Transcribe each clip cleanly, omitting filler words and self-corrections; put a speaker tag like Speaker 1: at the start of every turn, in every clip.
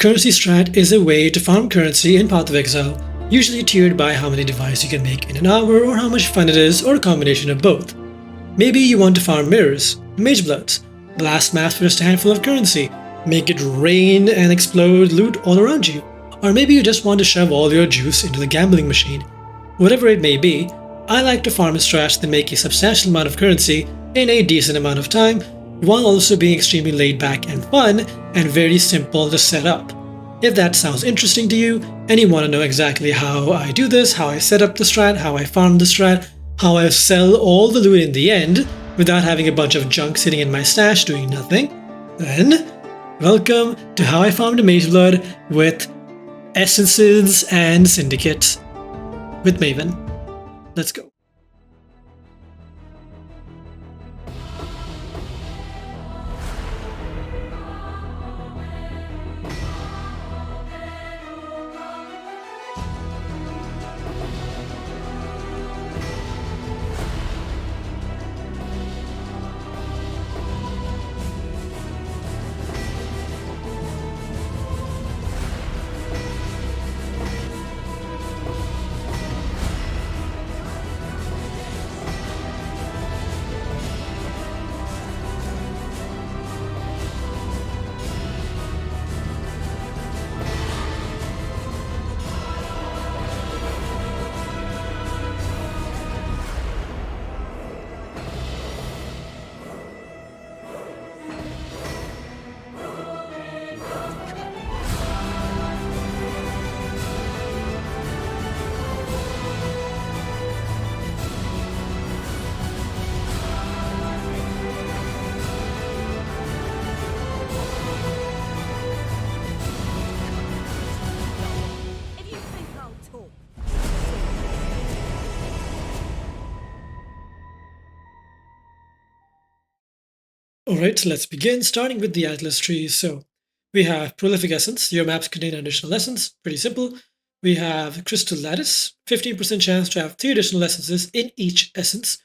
Speaker 1: currency strat is a way to farm currency in Path of Exile, usually tiered by how many devices you can make in an hour or how much fun it is, or a combination of both. Maybe you want to farm mirrors, MAGEBLOODs, blast maps for just a handful of currency, make it rain and explode loot all around you. Or maybe you just want to shove all your juice into the gambling machine. Whatever it may be, I like to farm strats that make a substantial amount of currency in a decent amount of time, while also being extremely laid back and fun and very simple to set up. If that sounds interesting to you and you want to know exactly how I do this, how I set up the strat, how I farm the strat, how I sell all the loot in the end without having a bunch of junk sitting in my stash doing nothing, then welcome to how I farmed a MAGEBLOOD with Essences and Syndicate with Maven. Let's go. Alright, so let's begin, starting with the Atlas trees. So we have Prolific Essence, your maps contain additional essence, pretty simple. We have Crystal Lattice, 15% chance to have 3 additional essences in each essence,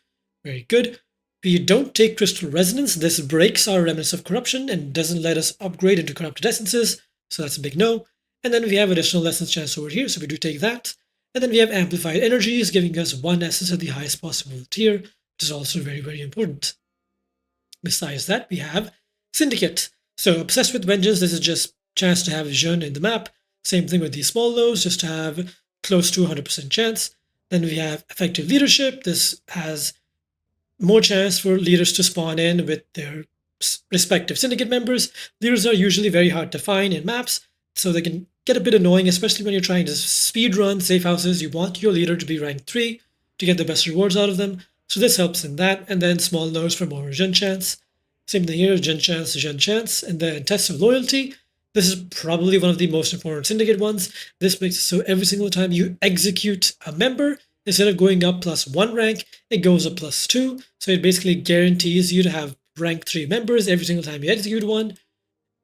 Speaker 1: very good. We don't take Crystal Resonance, this breaks our Remnants of Corruption and doesn't let us upgrade into Corrupted Essences, so that's a big no. And then we have additional essence chance over here, so we do take that. And then we have Amplified Energies, giving us 1 essence at the highest possible tier, which is also very, very important. Besides that, we have Syndicate. So Obsessed with Vengeance, this is just chance to have Jeune in the map. Same thing with these small lows, just to have close to 100% chance. Then we have Effective Leadership. This has more chance for leaders to spawn in with their respective Syndicate members. Leaders are usually very hard to find in maps, so they can get a bit annoying, especially when you're trying to speedrun Safehouses. You want your leader to be rank 3 to get the best rewards out of them. So this helps in that, and then small nodes for more Jeune chance. Same thing here, Jeune chance, and then Test of Loyalty. This is probably one of the most important Syndicate ones. This makes it so every single time you execute a member, instead of going up +1 rank, it goes up +2. So it basically guarantees you to have rank 3 members every single time you execute one.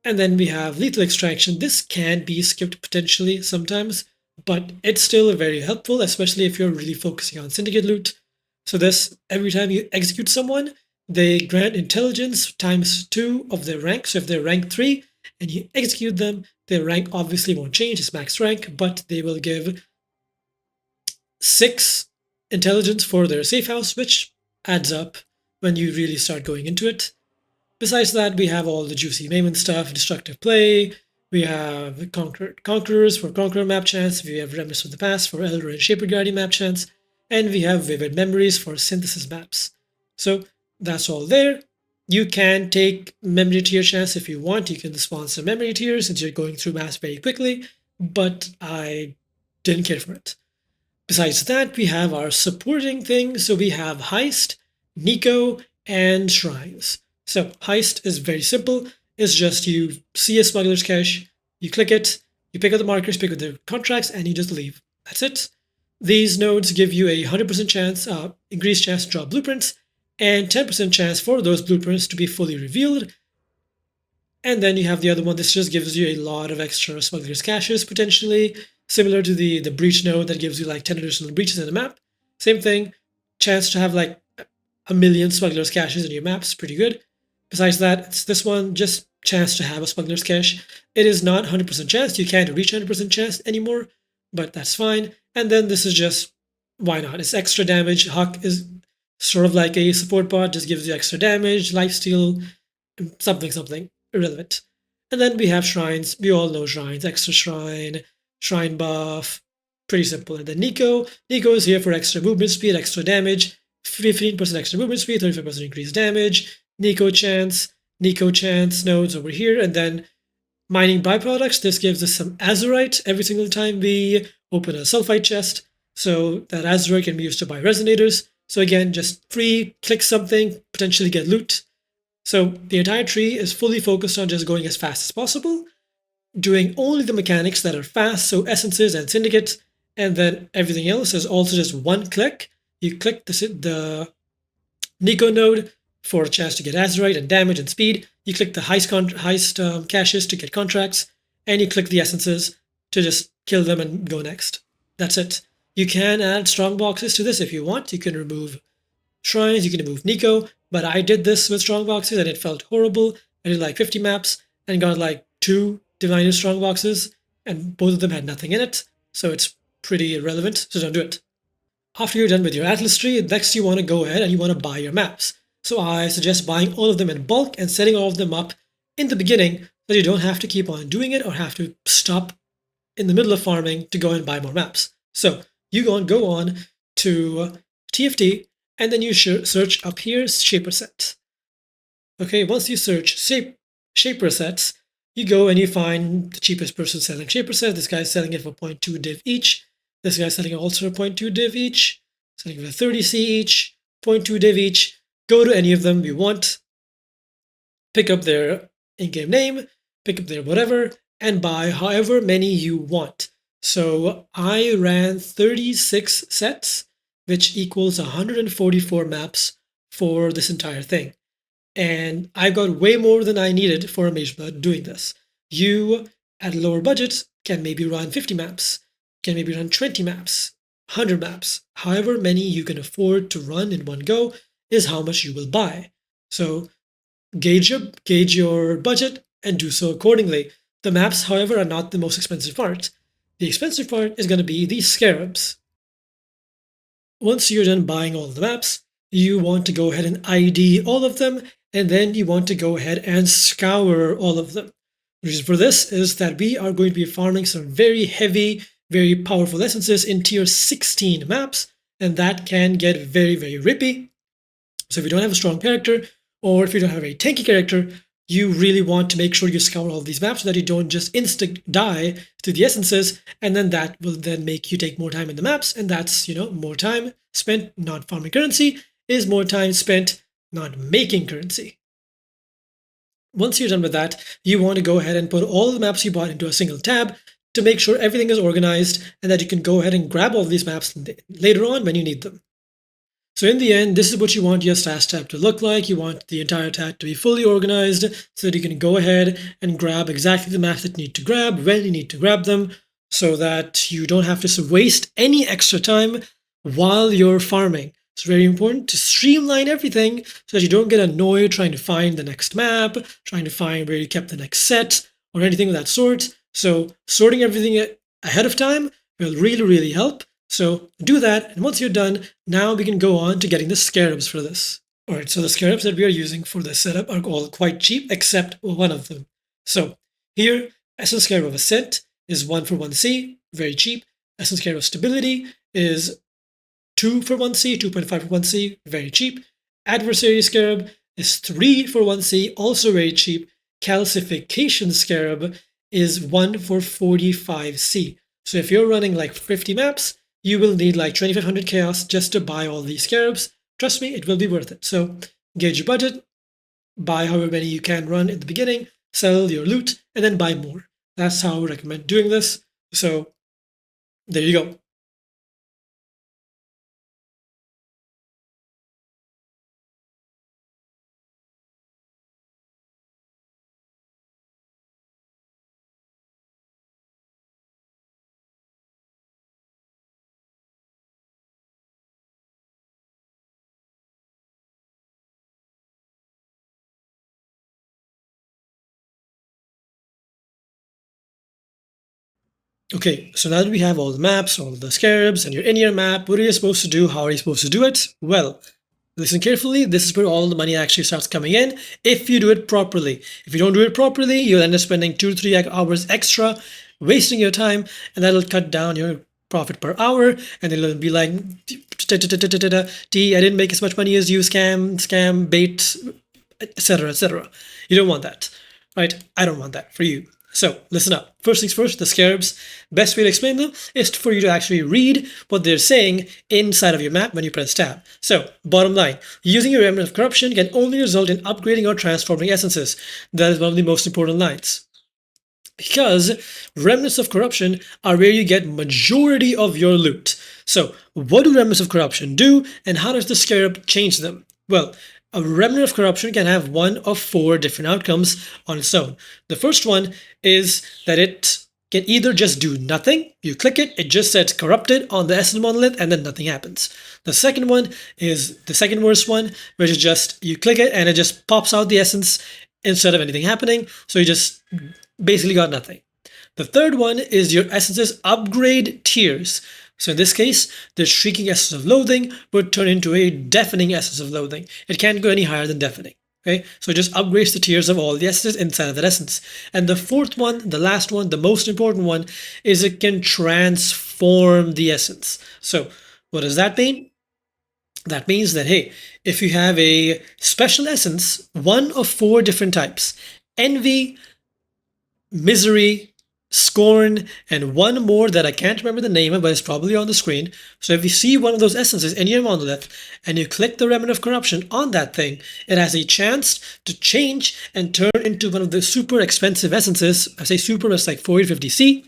Speaker 1: And then we have Lethal Extraction. This can be skipped potentially sometimes, but it's still very helpful, especially if you're really focusing on Syndicate loot. So this, every time you execute someone, they grant intelligence ×2 of their rank. So if they're rank 3 and you execute them, their rank obviously won't change, it's max rank, but they will give 6 intelligence for their safe house, which adds up when you really start going into it. Besides that, we have all the juicy Maven stuff, Destructive Play, we have Conquerors for Conqueror map chance, we have Remnants of the Past for Elder and Shaper Guardian map chance, and we have Vivid Memories for Synthesis maps. So that's all there. You can take memory tier chance if you want. You can sponsor memory tier since you're going through maps very quickly, but I didn't care for it. Besides that, we have our supporting things. So we have Heist, Nico, and Shrines. So Heist is very simple. It's just you see a smuggler's cache, you click it, you pick up the markers, pick up the contracts, and you just leave. That's it. These nodes give you a 100% chance, increased chance to draw blueprints, and 10% chance for those blueprints to be fully revealed. And then you have the other one. This just gives you a lot of extra smuggler's caches, potentially, similar to the breach node that gives you like 10 additional breaches in the map. Same thing, chance to have like 1 million smuggler's caches in your maps, pretty good. Besides that, it's this one, just chance to have a Smuggler's Cache. It is not 100% chance. You can't reach 100% chance anymore, but that's fine. And then this is just, why not? It's extra damage. Huck is sort of like a support bot, just gives you extra damage, lifesteal, something irrelevant. And then we have shrines. We all know shrines. Extra shrine, shrine buff, pretty simple. And then Nico is here for extra movement speed, extra damage, 15% extra movement speed, 35% increased damage. Nico chance nodes over here, and then mining byproducts. This gives us some azurite every single time we open a sulfite chest. So that azurite can be used to buy resonators. So again, just free, click something, potentially get loot. So the entire tree is fully focused on just going as fast as possible, doing only the mechanics that are fast, so essences and syndicates, and then everything else is also just one click. You click the Nico node for a chance to get azurite and damage and speed. You click the heist caches to get contracts, and you click the essences to just kill them and go next. That's it. You can add strong boxes to this if you want. You can remove shrines, you can remove Nico, but I did this with strong boxes and it felt horrible. I did like 50 maps and got like 2 diviner strong boxes, and both of them had nothing in it, so it's pretty irrelevant, so don't do it. After you're done with your Atlas tree, next you want to go ahead and you want to buy your maps. So I suggest buying all of them in bulk and setting all of them up in the beginning so that you don't have to keep on doing it or have to stop in the middle of farming to go and buy more maps. So you go on to TFT and then you search up here shaper set. Okay, once you search shaper sets, you go and you find the cheapest person selling shaper set. This guy's selling it for 0.2 div each. This guy's selling it also for 0.2 div each. Selling it for 30C each, 0.2 div each. Go to any of them you want, pick up their in-game name, pick up their whatever, and buy however many you want. So I ran 36 sets, which equals 144 maps for this entire thing. And I got way more than I needed for a MAGEBLOOD doing this. You, at a lower budget, can maybe run 50 maps, can maybe run 20 maps, 100 maps. However many you can afford to run in one go is how much you will buy. So gauge your budget and do so accordingly. The maps, however, are not the most expensive part. The expensive part is going to be these Scarabs. Once you're done buying all the maps, you want to go ahead and ID all of them, and then you want to go ahead and scour all of them. The reason for this is that we are going to be farming some very heavy, very powerful essences in tier 16 maps, and that can get very, very rippy. So if you don't have a strong character, or if you don't have a tanky character, you really want to make sure you scour all these maps so that you don't just insta die to the essences, and then that will then make you take more time in the maps, and that's, more time spent not farming currency is more time spent not making currency. Once you're done with that, you want to go ahead and put all the maps you bought into a single tab to make sure everything is organized and that you can go ahead and grab all these maps later on when you need them. So in the end, this is what you want your stash tab to look like. You want the entire tab to be fully organized so that you can go ahead and grab exactly the maps that you need to grab, when you need to grab them, so that you don't have to waste any extra time while you're farming. It's very important to streamline everything so that you don't get annoyed trying to find the next map, trying to find where you kept the next set, or anything of that sort. So sorting everything ahead of time will really, really help. So do that, and once you're done, now we can go on to getting the Scarabs for this. Alright, so the Scarabs that we are using for this setup are all quite cheap, except one of them. So here, Essence Scarab of Ascent is 1 for 1C, very cheap. Essence Scarab of Stability is 2 for 1C, 2.5 for 1C, very cheap. Adversary Scarab is 3 for 1C, also very cheap. Calcification Scarab is 1 for 45C. So if you're running like 50 maps, you will need like 2500 chaos just to buy all these Scarabs. Trust me, it will be worth it. So gauge your budget, buy however many you can run in the beginning, sell your loot, and then buy more. That's how I would recommend doing this. So there you go. Okay, so now that we have all the maps, all the scarabs, and you're in your map, what are you supposed to do? How are you supposed to do it? Well, listen carefully. This is where all the money actually starts coming in if you do it properly. If you don't do it properly, you'll end up spending 2 to 3 hours extra, wasting your time, and that'll cut down your profit per hour. And it'll be like, I didn't make as much money as you, scam, bait, etc., etc. You don't want that, right? I don't want that for you. So listen up. First things first, the scarabs. Best way to explain them is for you to actually read what they're saying inside of your map when you press tab. So bottom line, using your Remnant of Corruption can only result in upgrading or transforming essences. That is one of the most important lines. Because Remnants of Corruption are where you get majority of your loot. So what do Remnants of Corruption do, and how does the Scarab change them? Well, a Remnant of Corruption can have one of 4 different outcomes on its own. The first one is that it can either just do nothing, you click it, it just says corrupted on the essence monolith, and then nothing happens. The second one is the second worst one, which is just you click it and it just pops out the essence instead of anything happening, so you just basically got nothing. The third one is your essences upgrade tiers. So in this case, the Shrieking Essence of Loathing would turn into a Deafening Essence of Loathing. It can't go any higher than Deafening. Okay, so it just upgrades the tiers of all the essences inside of that essence. And the fourth one, the last one, the most important one, is it can transform the essence. So what does that mean? That means that, hey, if you have a special essence, one of 4 different types, envy, misery, scorn, and one more that I can't remember the name of, but it's probably on the screen. So if you see one of those essences in your monolith and you click the Remnant of Corruption on that thing, it has a chance to change and turn into one of the super expensive essences. I say super, it's like 4050C.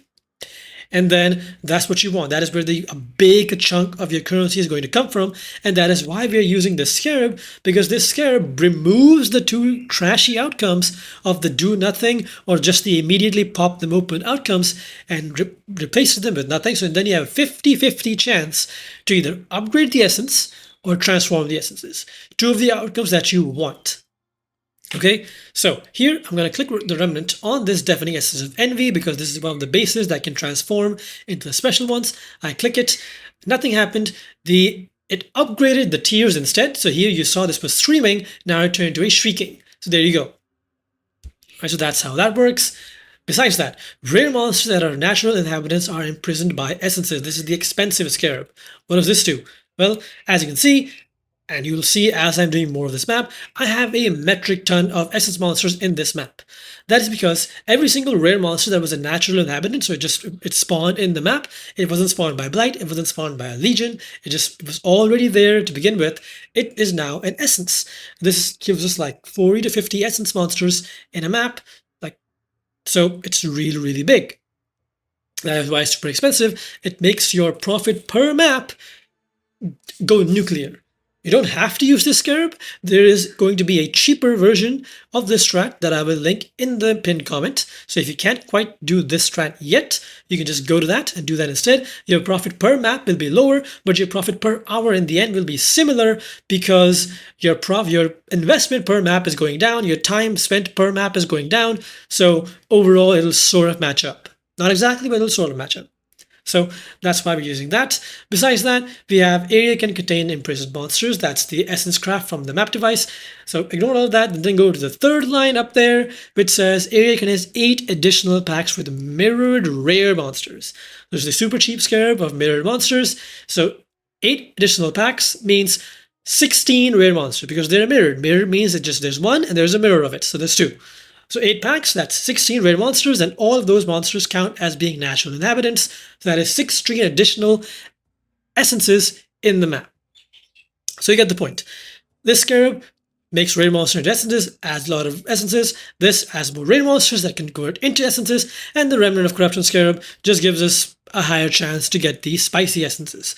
Speaker 1: And then that's what you want. That is where a big chunk of your currency is going to come from. And that is why we are using the Scarab, because this Scarab removes the 2 trashy outcomes of the do nothing or just the immediately pop them open outcomes and replaces them with nothing. So then you have a 50-50 chance to either upgrade the essence or transform the essences. 2 of the outcomes that you want. Okay, so here I'm going to click the remnant on this Deafening Essence of Envy because this is one of the bases that can transform into the special ones. I click it, nothing happened. It upgraded the tiers instead. So here you saw this was streaming, now it turned into a shrieking. So there you go. Right, so that's how that works. Besides that, rare monsters that are natural inhabitants are imprisoned by essences. This is the expensive Scarab. What does this do? Well, as you can see, and you'll see as I'm doing more of this map, I have a metric ton of essence monsters in this map. That is because every single rare monster that was a natural inhabitant, so it spawned in the map, it wasn't spawned by Blight, it wasn't spawned by a Legion, it was already there to begin with, it is now an essence. This gives us like 40 to 50 essence monsters in a map, so it's really, really big. That is why it's super expensive. It makes your profit per map go nuclear. You don't have to use this Scarab. There is going to be a cheaper version of this strat that I will link in the pinned comment. So if you can't quite do this strat yet, you can just go to that and do that instead. Your profit per map will be lower, but your profit per hour in the end will be similar because your investment per map is going down, your time spent per map is going down. So overall, it'll sort of match up. Not exactly, but it'll sort of match up. So that's why we're using that. Besides that, we have area can contain imprisoned monsters. That's the essence craft from the map device. So ignore all of that and then go to the third line up there, which says area contains 8 additional packs with mirrored rare monsters. There's the super cheap Scarab of mirrored monsters. So 8 additional packs means 16 rare monsters because they're mirrored. Mirrored means that just there's one and there's a mirror of it. So there's 2. So 8 packs, that's 16 rare monsters, and all of those monsters count as being natural inhabitants. So that is 16 additional essences in the map. So you get the point. This Scarab makes rare monster into essences, adds a lot of essences. This adds more rare monsters that can convert into essences, and the Remnant of Corruption Scarab just gives us a higher chance to get these spicy essences.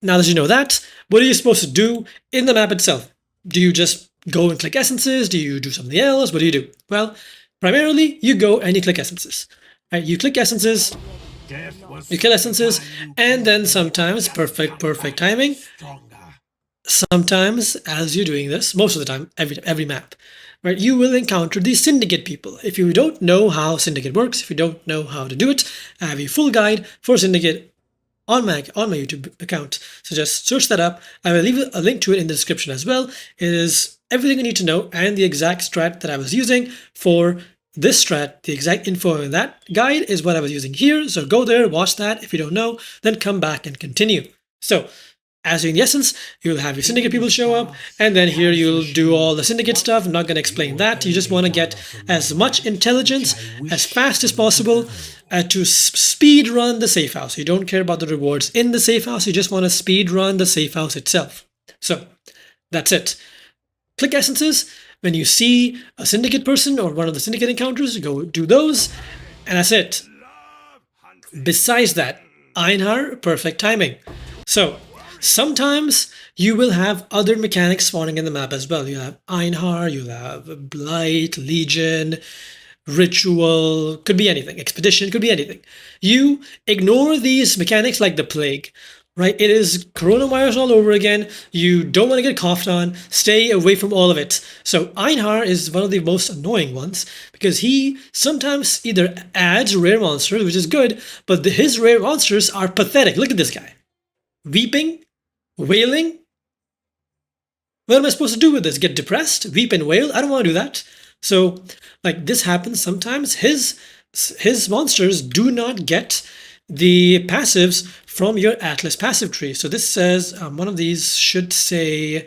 Speaker 1: Now that you know that, what are you supposed to do in the map itself? Do you just go and click essences? Do you do something else? What do you do? Well, primarily you go and you click essences. Right? You click essences, you kill essences, and then sometimes, perfect timing, sometimes as you're doing this, most of the time, every map, right, you will encounter the Syndicate people. If you don't know how Syndicate works, if you don't know how to do it, I have a full guide for Syndicate on my YouTube account. So just search that up. I will leave a link to it in the description as well. It is everything you need to know and the exact strat that I was using for this strat. The exact info in that guide is what I was using here. So go there, watch that. If you don't know, then come back and continue. So as you're in the essence, you'll have your Syndicate people show up, and then here you'll do all the Syndicate stuff. I'm not going to explain that. You just want to get as much intelligence as fast as possible to speed run the safe house. You don't care about the rewards in the safe house. You just want to speed run the safe house itself. So that's it. Click essences. When you see a Syndicate person or one of the Syndicate encounters, go do those, and that's it. Besides that, Einhar, perfect timing. So sometimes you will have other mechanics spawning in the map as well. You have Einhar, you'll have Blight, Legion, Ritual, could be anything. Expedition, could be anything. You ignore these mechanics like the plague, right? It is coronavirus all over again. You don't want to get coughed on. Stay away from all of it. So Einhar is one of the most annoying ones because he sometimes either adds rare monsters, which is good, but his rare monsters are pathetic. Look at this guy. Weeping, wailing. What am I supposed to do with this? Get depressed? Weep and wail? I don't want to do that. So, like, this happens sometimes. His monsters do not get the passives from your Atlas passive tree. So this says, one of these should say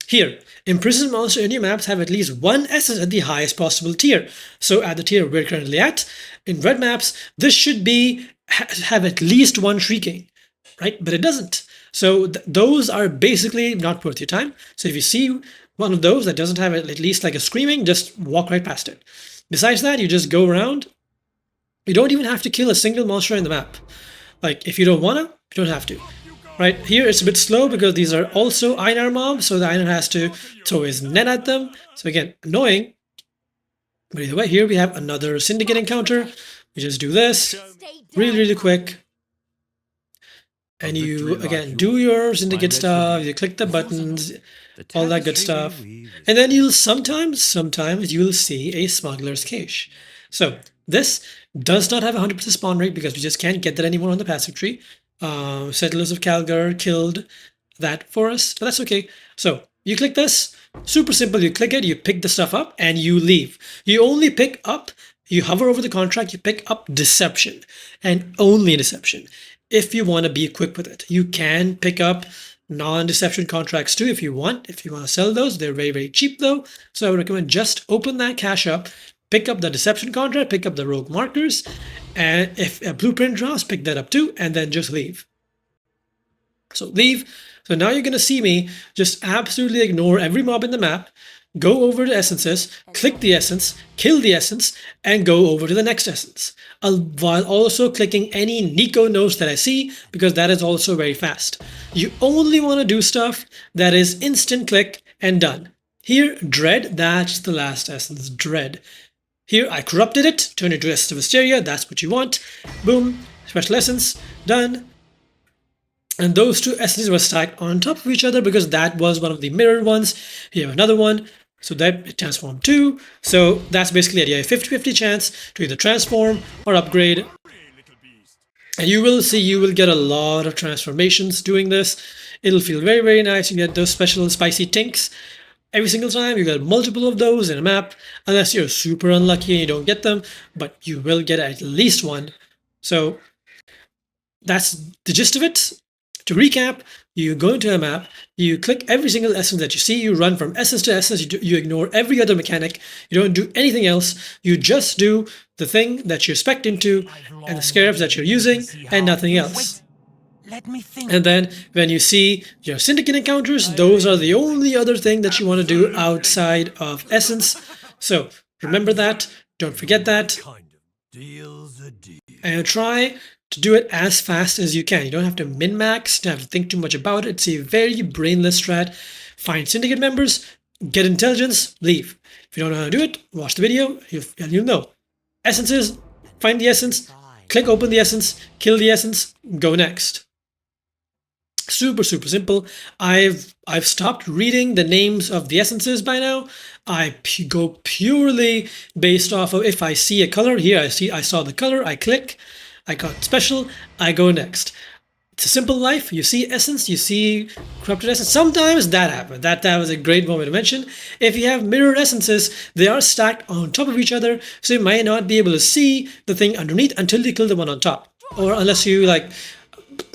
Speaker 1: here, imprisoned monsters in your maps have at least one essence at the highest possible tier. So at the tier we're currently at, in red maps, this should be have at least one shrieking, right? But it doesn't. So those are basically not worth your time. So if you see one of those that doesn't have at least like a screaming, just walk right past it. Besides that, you just go around. You don't even have to kill a single monster in the map. Like, if you don't wanna, you don't have to. Right, here it's a bit slow because these are also Einar mobs, so the Einar has to throw his net at them. So again, annoying. But either way, here we have another Syndicate encounter. We just do this really, really quick. And you, again, do your Syndicate stuff, you click the buttons, all that good stuff. And then you'll sometimes you'll see a Smuggler's Cache. So this does not have a 100% spawn rate because we just can't get that anymore on the passive tree. Settlers of Calgar killed that for us, but that's okay. So you click this, super simple. You click it, you pick the stuff up, and you leave. You only pick up, you hover over the contract, you pick up Deception, and only Deception. If you want to be quick with it, you can pick up non-deception contracts too if you want. If you want to sell those, they're very, very cheap though. So I would recommend just open that cache up, pick up the deception contract, pick up the rogue markers, and if a blueprint drops, pick that up too, and then just leave. So leave. So now you're going to see me just absolutely ignore every mob in the map, go over to essences, click the essence, kill the essence, and go over to the next essence, while also clicking any Nico notes that I see, because that is also very fast. You only want to do stuff that is instant click and done. Here, Dread, that's the last essence, Dread. Here, I corrupted it, turned it into Essence of Hysteria, that's what you want. Boom, special essence, done. And those two essences were stacked on top of each other because that was one of the mirrored ones. Here, another one. So that it transformed too. So that's basically it. You have a 50-50 chance to either transform or upgrade. And you will see you will get a lot of transformations doing this. It'll feel very, very nice. You get those special spicy tinks. Every single time you get multiple of those in a map, unless you're super unlucky and you don't get them, but you will get at least one. So that's the gist of it. To recap, you go into a map, you click every single essence that you see, you run from essence to essence, you ignore every other mechanic, you don't do anything else, you just do the thing that you're spec'd into and the Scarabs that you're using and nothing else.
Speaker 2: Let me think.
Speaker 1: And then when you see your Syndicate encounters, those are the only other thing that you want to do outside of essence. So remember that, don't forget that, and try to do it as fast as you can. You don't have to min-max, don't have to think too much about it. It's a very brainless strat. Find Syndicate members, get intelligence, leave. If you don't know how to do it, watch the video, you'll know. Essences, find the essence, click open the essence, kill the essence, go next. Super simple. I've stopped reading the names of the essences by now. I go purely based off of if I see a color here. I saw the color. I click. I got special. I go next. It's a simple life. You see essence. You see corrupted essence. Sometimes that happens. That was a great moment to mention. If you have mirrored essences, they are stacked on top of each other, so you might not be able to see the thing underneath until you kill the one on top, or unless you like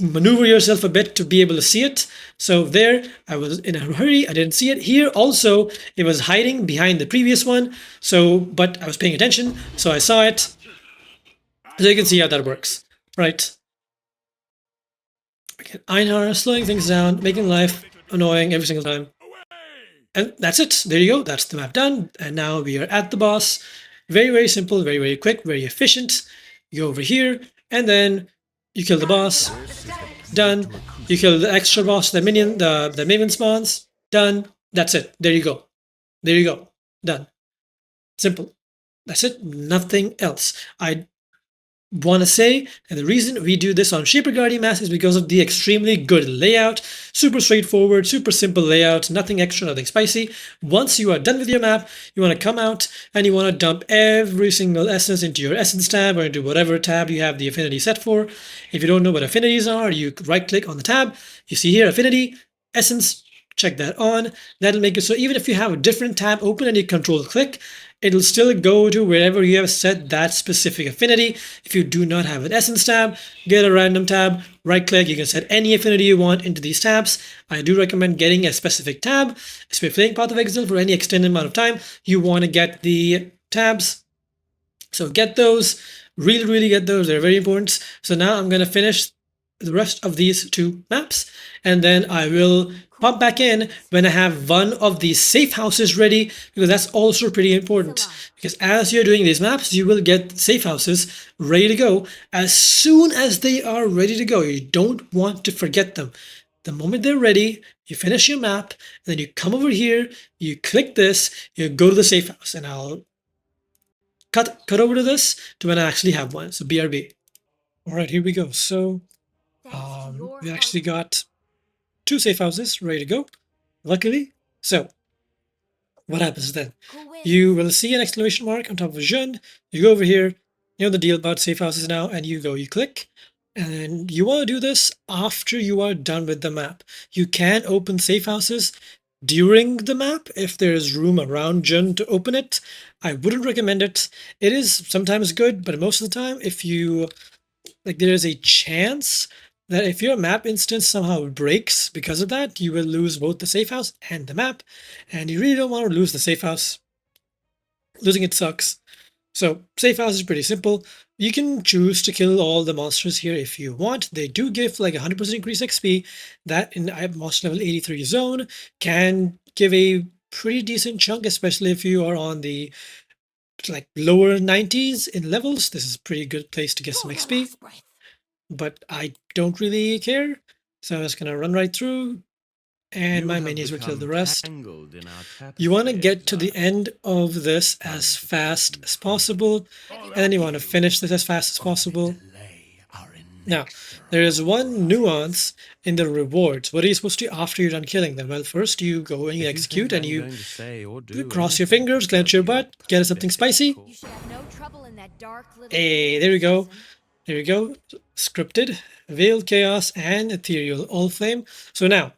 Speaker 1: maneuver yourself a bit to be able to see it. So there, I was in a hurry. I didn't see it. Here also, it was hiding behind the previous one. So, but I was paying attention, so I saw it. So you can see how that works, right? Okay, Einhar slowing things down, making life annoying every single time. And that's it. There you go. That's the map done. And now we are at the boss. Very simple, very quick, very efficient. You go over here, and then you kill the boss. Done. You kill the extra boss, the minion, the Maven spawns. Done. That's it. There you go. There you go. Done. Simple. That's it. Nothing else. I want to say, and the reason we do this on Shaper Guardian Mask is because of the extremely good layout. Super straightforward, super simple layout, nothing extra, nothing spicy. Once you are done with your map, you want to come out and you want to dump every single essence into your essence tab or into whatever tab you have the affinity set for. If you don't know what affinities are, you right click on the tab, you see here affinity, essence, check that on. That'll make it so even if you have a different tab open and you control click, it'll still go to wherever you have set that specific affinity. If you do not have an essence tab, get a random tab, right click, you can set any affinity you want into these tabs. I do recommend getting a specific tab. If you're playing Path of Exile for any extended amount of time, you want to get the tabs. So get those, really get those, they're very important. So now I'm going to finish the rest of these two maps, and then I will pop back in when I have one of these safe houses ready, because that's also pretty important. Because as you're doing these maps, you will get safe houses ready to go as soon as they are ready to go. You don't want to forget them. The moment they're ready, you finish your map, and then you come over here, you click this, you go to the safe house, and I'll cut over to this to when I actually have one. So BRB. All right, here we go. So we actually got two safe houses ready to go, luckily. So what happens then? You will see an exclamation mark on top of a jeune. You go over here, you know the deal about safe houses now, and you click, and you want to do this after you are done with the map. You can open safe houses during the map if there's room around jeune to open it. I wouldn't recommend it. It is sometimes good, but most of the time, if you like, there is a chance that if your map instance somehow breaks because of that, you will lose both the safe house and the map, and you really don't want to lose the safe house. Losing it sucks. So safe house is pretty simple. You can choose to kill all the monsters here if you want. They do give like 100% increased XP. That in monster level 83 zone can give a pretty decent chunk, especially if you are on the like lower 90s in levels. This is a pretty good place to get some XP. But I don't really care, so I'm just gonna run right through, and my minions will kill the rest. You want to get to the end of this as fast as possible, and then you want to finish this as fast as possible. Now, there is one nuance in the rewards. What are you supposed to do after you're done killing them? Well, first you go and you execute, and you cross your fingers, clench your butt, get something spicy. Hey, there we go. There we go. Scripted, Veiled Chaos, and Ethereal All Flame. So now,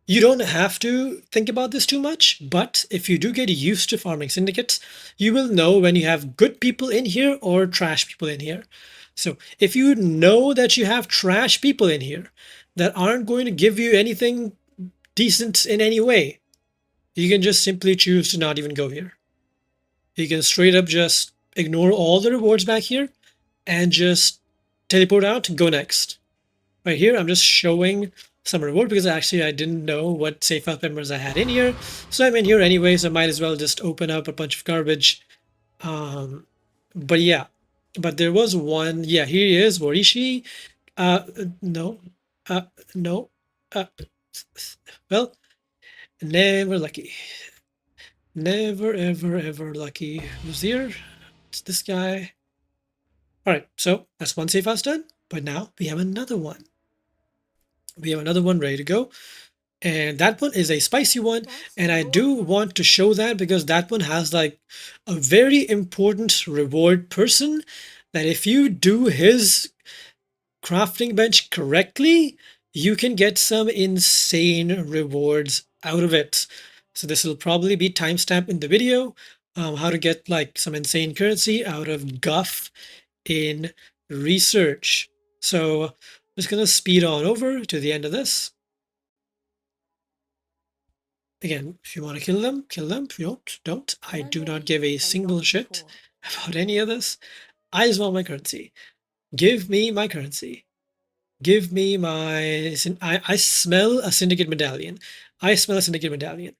Speaker 1: you don't have to think about this too much, but if you do get used to farming syndicates, you will know when you have good people in here or trash people in here. So if you know that you have trash people in here that aren't going to give you anything decent in any way, you can just simply choose to not even go here. You can straight up just ignore all the rewards back here and just teleport out and go next. Right here, I'm just showing some reward because actually I didn't know what safe house members I had in here. So I'm in here anyway, so I might as well just open up a bunch of garbage. But yeah, but there was one. Yeah, here he is, Warishi. No. Well, never lucky. Never, ever lucky. Who's here? It's this guy. All right, so that's one safe house done, but now we have another one. We have another one ready to go. And that one is a spicy one. And I do want to show that because that one has like a very important reward person that if you do his crafting bench correctly, you can get some insane rewards out of it. So this will probably be timestamped in the video, how to get like some insane currency out of Guff in research. So I'm just gonna speed on over to the end of this. Again, if you want to kill them, kill them. If you don't. I do not give a single shit about any of this. I just want my currency. Give me my currency. Give me my... I smell a Syndicate medallion. I smell a Syndicate medallion.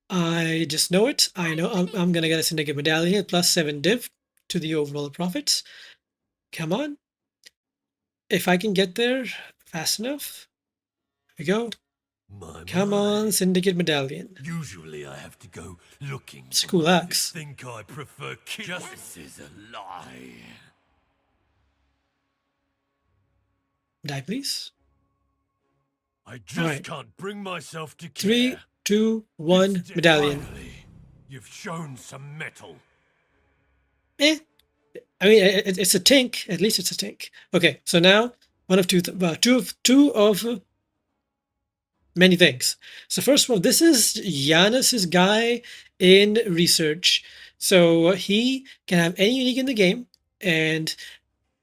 Speaker 1: I just know it. I know I'm going to get a Syndicate medallion plus 7 div to the overall profits. Come on. If I can get there fast enough. Here we go. Come on, Syndicate medallion.
Speaker 2: Usually I have to go looking.
Speaker 1: School axe.
Speaker 2: Think I prefer This is a lie.
Speaker 1: Die, please.
Speaker 2: I just can't bring myself to care.
Speaker 1: 3, 2, 1, medallion.
Speaker 2: Finally, you've shown some metal.
Speaker 1: I mean, it's a tank. At least it's a tank. Okay, so now one of two of many things. So first of all, this is Giannis's guy in research. So he can have any unique in the game, and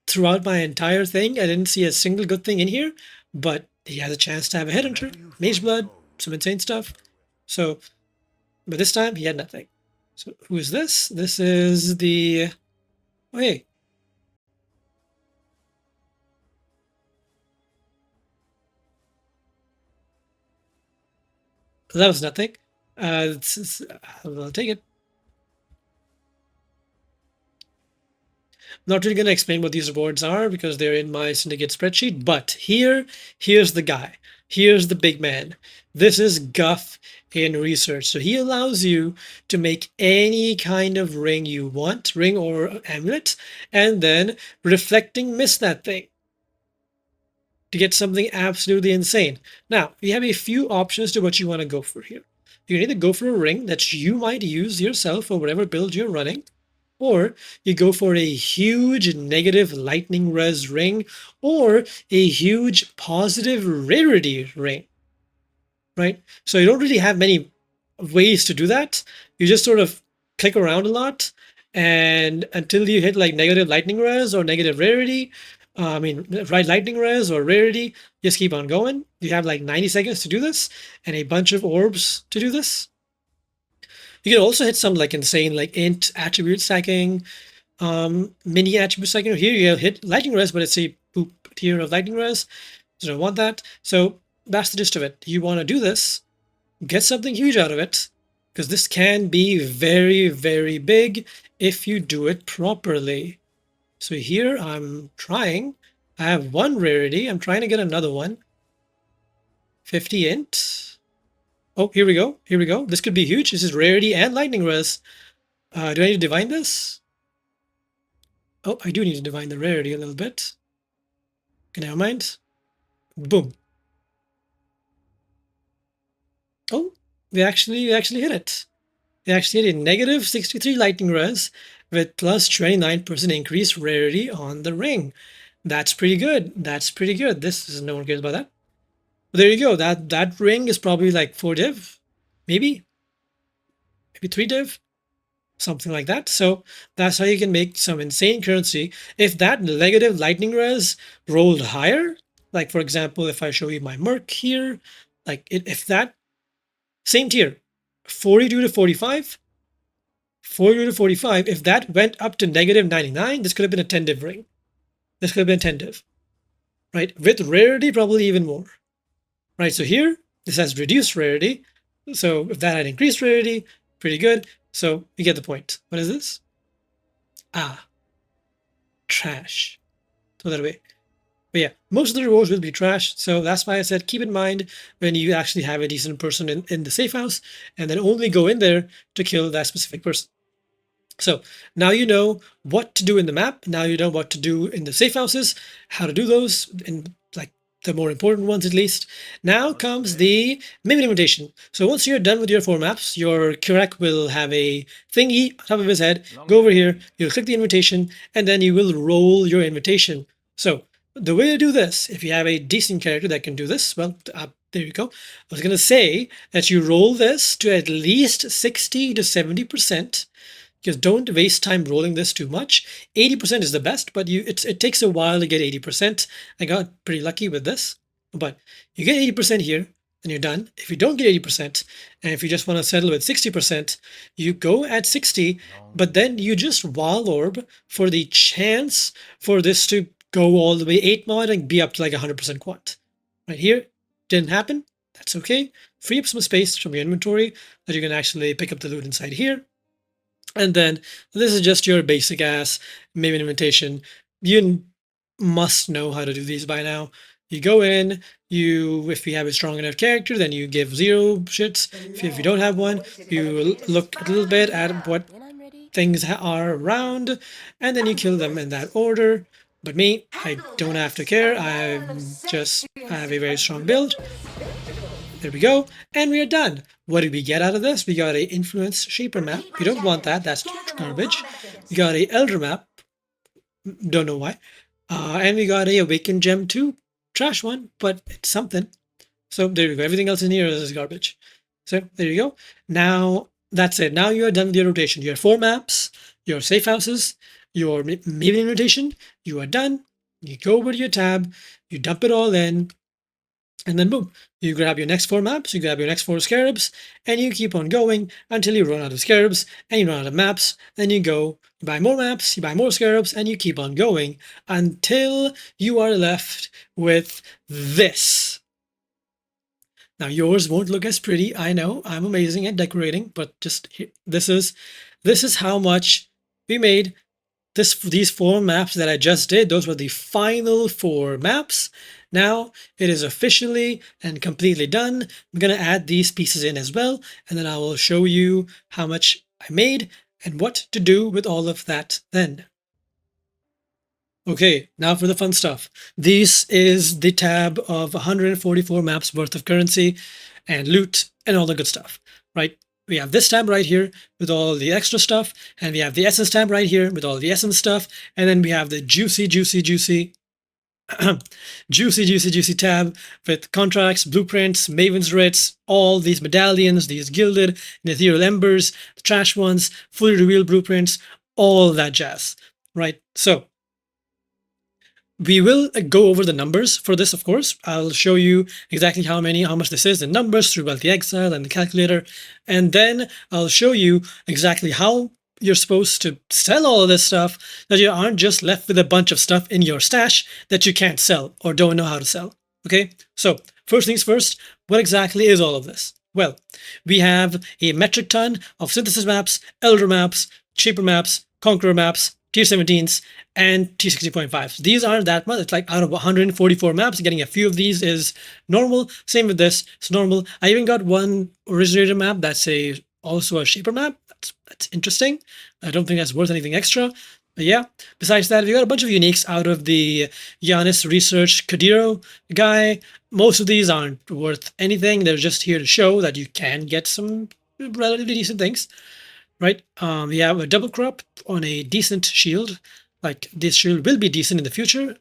Speaker 1: throughout my entire thing, I didn't see a single good thing in here, but he has a chance to have a headhunter, Mageblood, some insane stuff. So, but this time he had nothing. So who is this? This is the... Oh, hey. That was nothing. I'll take it. I'm not really going to explain what these rewards are because they're in my Syndicate spreadsheet, but here's the guy. Here's the big man. This is Guff in research. So he allows you to make any kind of ring you want, ring or amulet, and then reflecting mist that thing to get something absolutely insane. Now, we have a few options to what you want to go for here. You can either go for a ring that you might use yourself for whatever build you're running, or you go for a huge negative lightning res ring or a huge positive rarity ring, right? So you don't really have many ways to do that. You just sort of click around a lot, and until you hit like negative lightning res or negative rarity, right, lightning res or rarity, just keep on going. You have like 90 seconds to do this and a bunch of orbs to do this. You can also hit some like insane like int attribute stacking, mini attribute stacking. Here you hit lightning res, but it's a poop tier of lightning res. So I don't want that. So that's the gist of it. You want to do this, get something huge out of it, because this can be very, very big if you do it properly. So here I'm trying. I have one rarity. I'm trying to get another one. 50 int. Oh, here we go. Here we go. This could be huge. This is rarity and lightning res. Do I need to divine this? Oh, I do need to divine the rarity a little bit. Okay, never mind. Boom. Oh, we actually hit it. We actually hit a negative 63 lightning res with plus 29% increased rarity on the ring. That's pretty good. That's pretty good. This is, no one cares about that. But there you go. That ring is probably like 4 div, maybe 3 div, something like that. So that's how you can make some insane currency. If that negative lightning res rolled higher, like for example, if I show you my merc here, like if that same tier, 42 to 45, 42 to 45, if that went up to negative 99, this could have been a 10 div ring. This could have been 10 div, right? With rarity, probably even more. Right, so here, this has reduced rarity. So if that had increased rarity, pretty good. So you get the point. What is this? Ah, trash. Throw that away. But yeah, most of the rewards will be trash. So that's why I said keep in mind when you actually have a decent person in the safe house, and then only go in there to kill that specific person. So now you know what to do in the map. Now you know what to do in the safe houses, how to do those in like the more important ones at least. Now comes the Maven Invitation. So once you're done with your 4 maps, your Kurek will have a thingy on top of his head. Go over here, you'll click the invitation, and then you will roll your invitation. So the way to do this, if you have a decent character that can do this, well, there you go. I was going to say that you roll this to at least 60 to 70%. Because don't waste time rolling this too much. 80% is the best, but it takes a while to get 80%. I got pretty lucky with this, but you get 80% here and you're done. If you don't get 80%, and if you just want to settle with 60%, you go at 60, but then you just wall orb for the chance for this to go all the way 8 mod and be up to like 100% quant. Right here, didn't happen. That's okay. Free up some space from your inventory that you can actually pick up the loot inside here. And then this is just your basic ass Maven Invitation. You must know how to do these by now. You go in, if you have a strong enough character, then you give 0 shits. If you don't have one, you look a little bit at what things are around, and then you kill them in that order. But me, I don't have to care. I have a very strong build. There we go, and we are done. What did we get out of this? We got a Influence Shaper map. We don't want that, that's garbage. We got a Elder map, don't know why. And we got a Awakened Gem 2, trash one, but it's something. So there you go, everything else in here is garbage. So there you go. Now, that's it. Now you are done with your rotation. You have 4 maps, your Safehouses, your Maven Invitation, you are done. You go over to your tab, you dump it all in, and then boom, you grab your next 4 maps, you grab your next 4 Scarabs, and you keep on going until you run out of Scarabs and you run out of maps. Then you go, you buy more maps, you buy more Scarabs, and you keep on going until you are left with this. Now yours won't look as pretty, I know, I'm amazing at decorating, but just this is how much we made. These 4 maps that I just did, those were the final 4 maps. Now it is officially and completely done. I'm going to add these pieces in as well, and then I will show you how much I made and what to do with all of that then. Okay, now for the fun stuff. This is the tab of 144 maps worth of currency and loot and all the good stuff, right? We have this tab right here with all the extra stuff, and we have the essence tab right here with all the essence stuff, and then we have the juicy tab with contracts, blueprints, Maven's writs, all these medallions, these gilded and ethereal embers, the trash ones, fully revealed blueprints, all that jazz, right? So we will go over the numbers for this, of course. I'll show you exactly how much this is in numbers through Wealthy Exile and the calculator. And then I'll show you exactly how you're supposed to sell all of this stuff, that you aren't just left with a bunch of stuff in your stash that you can't sell or don't know how to sell. Okay, so first things first, what exactly is all of this? Well, we have a metric ton of synthesis maps, elder maps, shaper maps, conqueror maps, tier 17s, and tier 60.5s. These aren't that much. It's like out of 144 maps, getting a few of these is normal. Same with this, it's normal. I even got one originator map that's also a shaper map. That's interesting. I don't think that's worth anything extra. But yeah, besides that, we got a bunch of uniques out of the Giannis Research Kadiro guy. Most of these aren't worth anything. They're just here to show that you can get some relatively decent things, right? We have a double crop on a decent shield. Like, this shield will be decent in the future.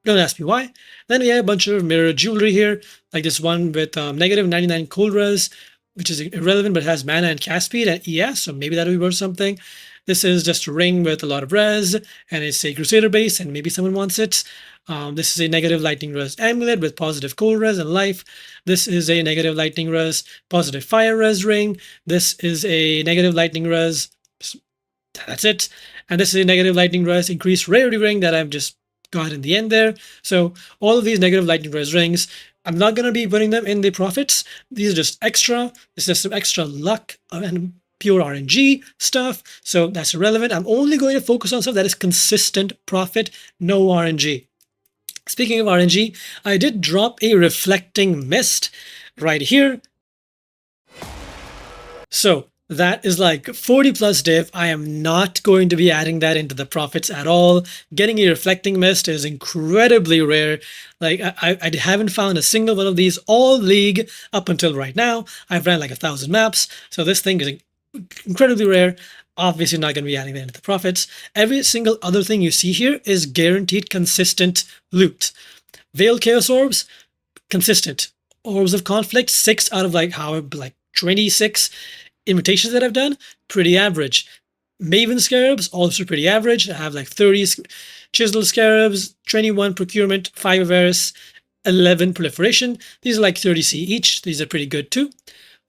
Speaker 1: Don't ask me why. Then we have a bunch of mirror jewelry here, like this one with negative 99 cold res, which is irrelevant but has mana and cast speed and ES, so maybe that'll be worth something. This is just a ring with a lot of res, and it's a Crusader base, and maybe someone wants it. This is a negative lightning res amulet with positive cold res and life. This is a negative lightning res, positive fire res ring. This is a negative lightning res. That's it. And this is a negative lightning res increased rarity ring that I've just got in the end there. So all of these negative lightning res rings, I'm not going to be putting them in the profits. These are just extra. It's just some extra luck and pure RNG stuff. So that's irrelevant. I'm only going to focus on stuff that is consistent profit, no RNG. Speaking of RNG, I did drop a reflecting mist right here. So That is like 40 plus div. I am not going to be adding that into the profits at all. Getting a reflecting mist is incredibly rare. Like I haven't found a single one of these all league up until right now. I've ran like 1,000 maps. So this thing is incredibly rare. Obviously not going to be adding that into the profits. Every single other thing you see here is guaranteed consistent loot. Veiled Chaos Orbs, consistent. Orbs of Conflict, 6 out of like 26 invitations that I've done, pretty average. Maven Scarabs, also pretty average. I have like 30 Chiseled Scarabs, 21 Procurement, 5 Avarice, 11 Proliferation. These are like 30C each. These are pretty good too.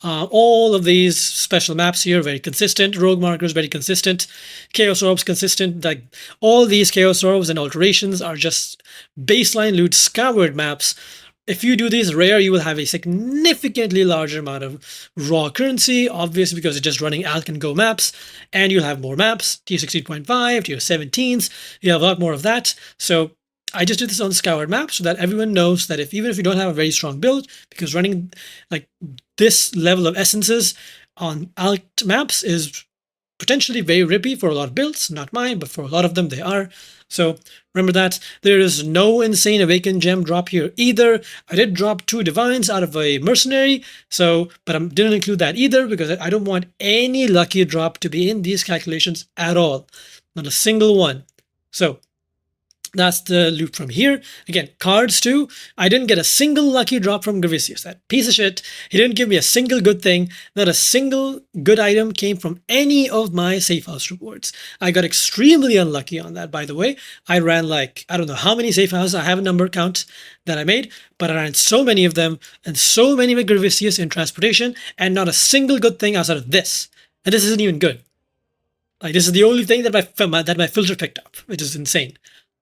Speaker 1: All of these special maps here, very consistent. Rogue Markers, very consistent. Chaos Orbs, consistent. Like all these Chaos Orbs and alterations are just baseline loot scoured maps. If you do these rare, you will have a significantly larger amount of raw currency, obviously because it's just running Alk and Go maps, and you'll have more maps, tier 16.5, tier 17s, you have a lot more of that. So I just did this on scoured maps so that everyone knows that even if you don't have a very strong build, because running like this level of essences on alt maps is potentially very rippy for a lot of builds, not mine, but for a lot of them they are. So remember that. There is no insane awakened gem drop here either. I did drop 2 divines out of a mercenary, but I didn't include that either because I don't want any lucky drop to be in these calculations at all. Not a single one. So that's the loot from here. Again, cards too. I didn't get a single lucky drop from Gravicius. That piece of shit. He didn't give me a single good thing. Not a single good item came from any of my safe house rewards. I got extremely unlucky on that, by the way. I ran like, I don't know how many safe houses. I have a number count that I made, but I ran so many of them and so many with Gravicius in transportation and not a single good thing outside of this. And this isn't even good. Like this is the only thing that my filter picked up, which is insane.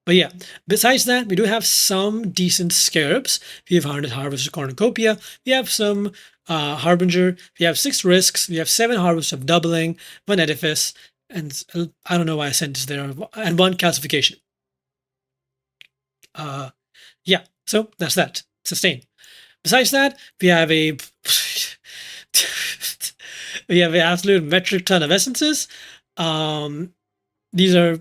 Speaker 1: But yeah, besides that, we do have some decent Scarabs. We have Harvest of Cornucopia. We have some Harbinger. We have 6 Risks. We have 7 Harvests of Doubling, 1 Edifice, and I don't know why I sent this there, and 1 Calcification. Yeah, so that's that. Sustain. Besides that, we have an absolute metric ton of essences. These are,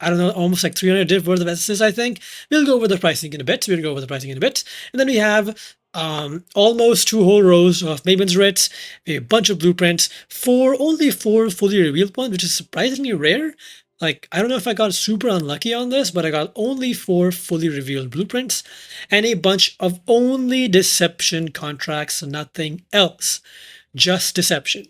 Speaker 1: I don't know, almost like 300 div worth of essences, I think. We'll go over the pricing in a bit. And then we have almost 2 whole rows of Maven's Writs, a bunch of blueprints, only 4 fully revealed ones, which is surprisingly rare. Like, I don't know if I got super unlucky on this, but I got only 4 fully revealed blueprints and a bunch of only deception contracts, nothing else. Just deception.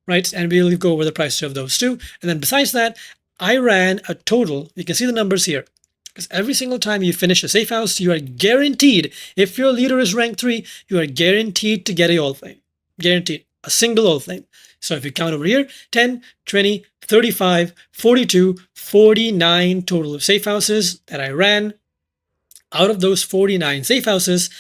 Speaker 1: Right? And we'll go over the prices of those too. And then besides that, I ran a total, you can see the numbers here, because every single time you finish a safe house, you are guaranteed, if your leader is rank 3, you are guaranteed to get a all flame. Guaranteed. A single all flame. So if you count over here, 10, 20, 35, 42, 49 total of safe houses that I ran. Out of those 49 safe houses,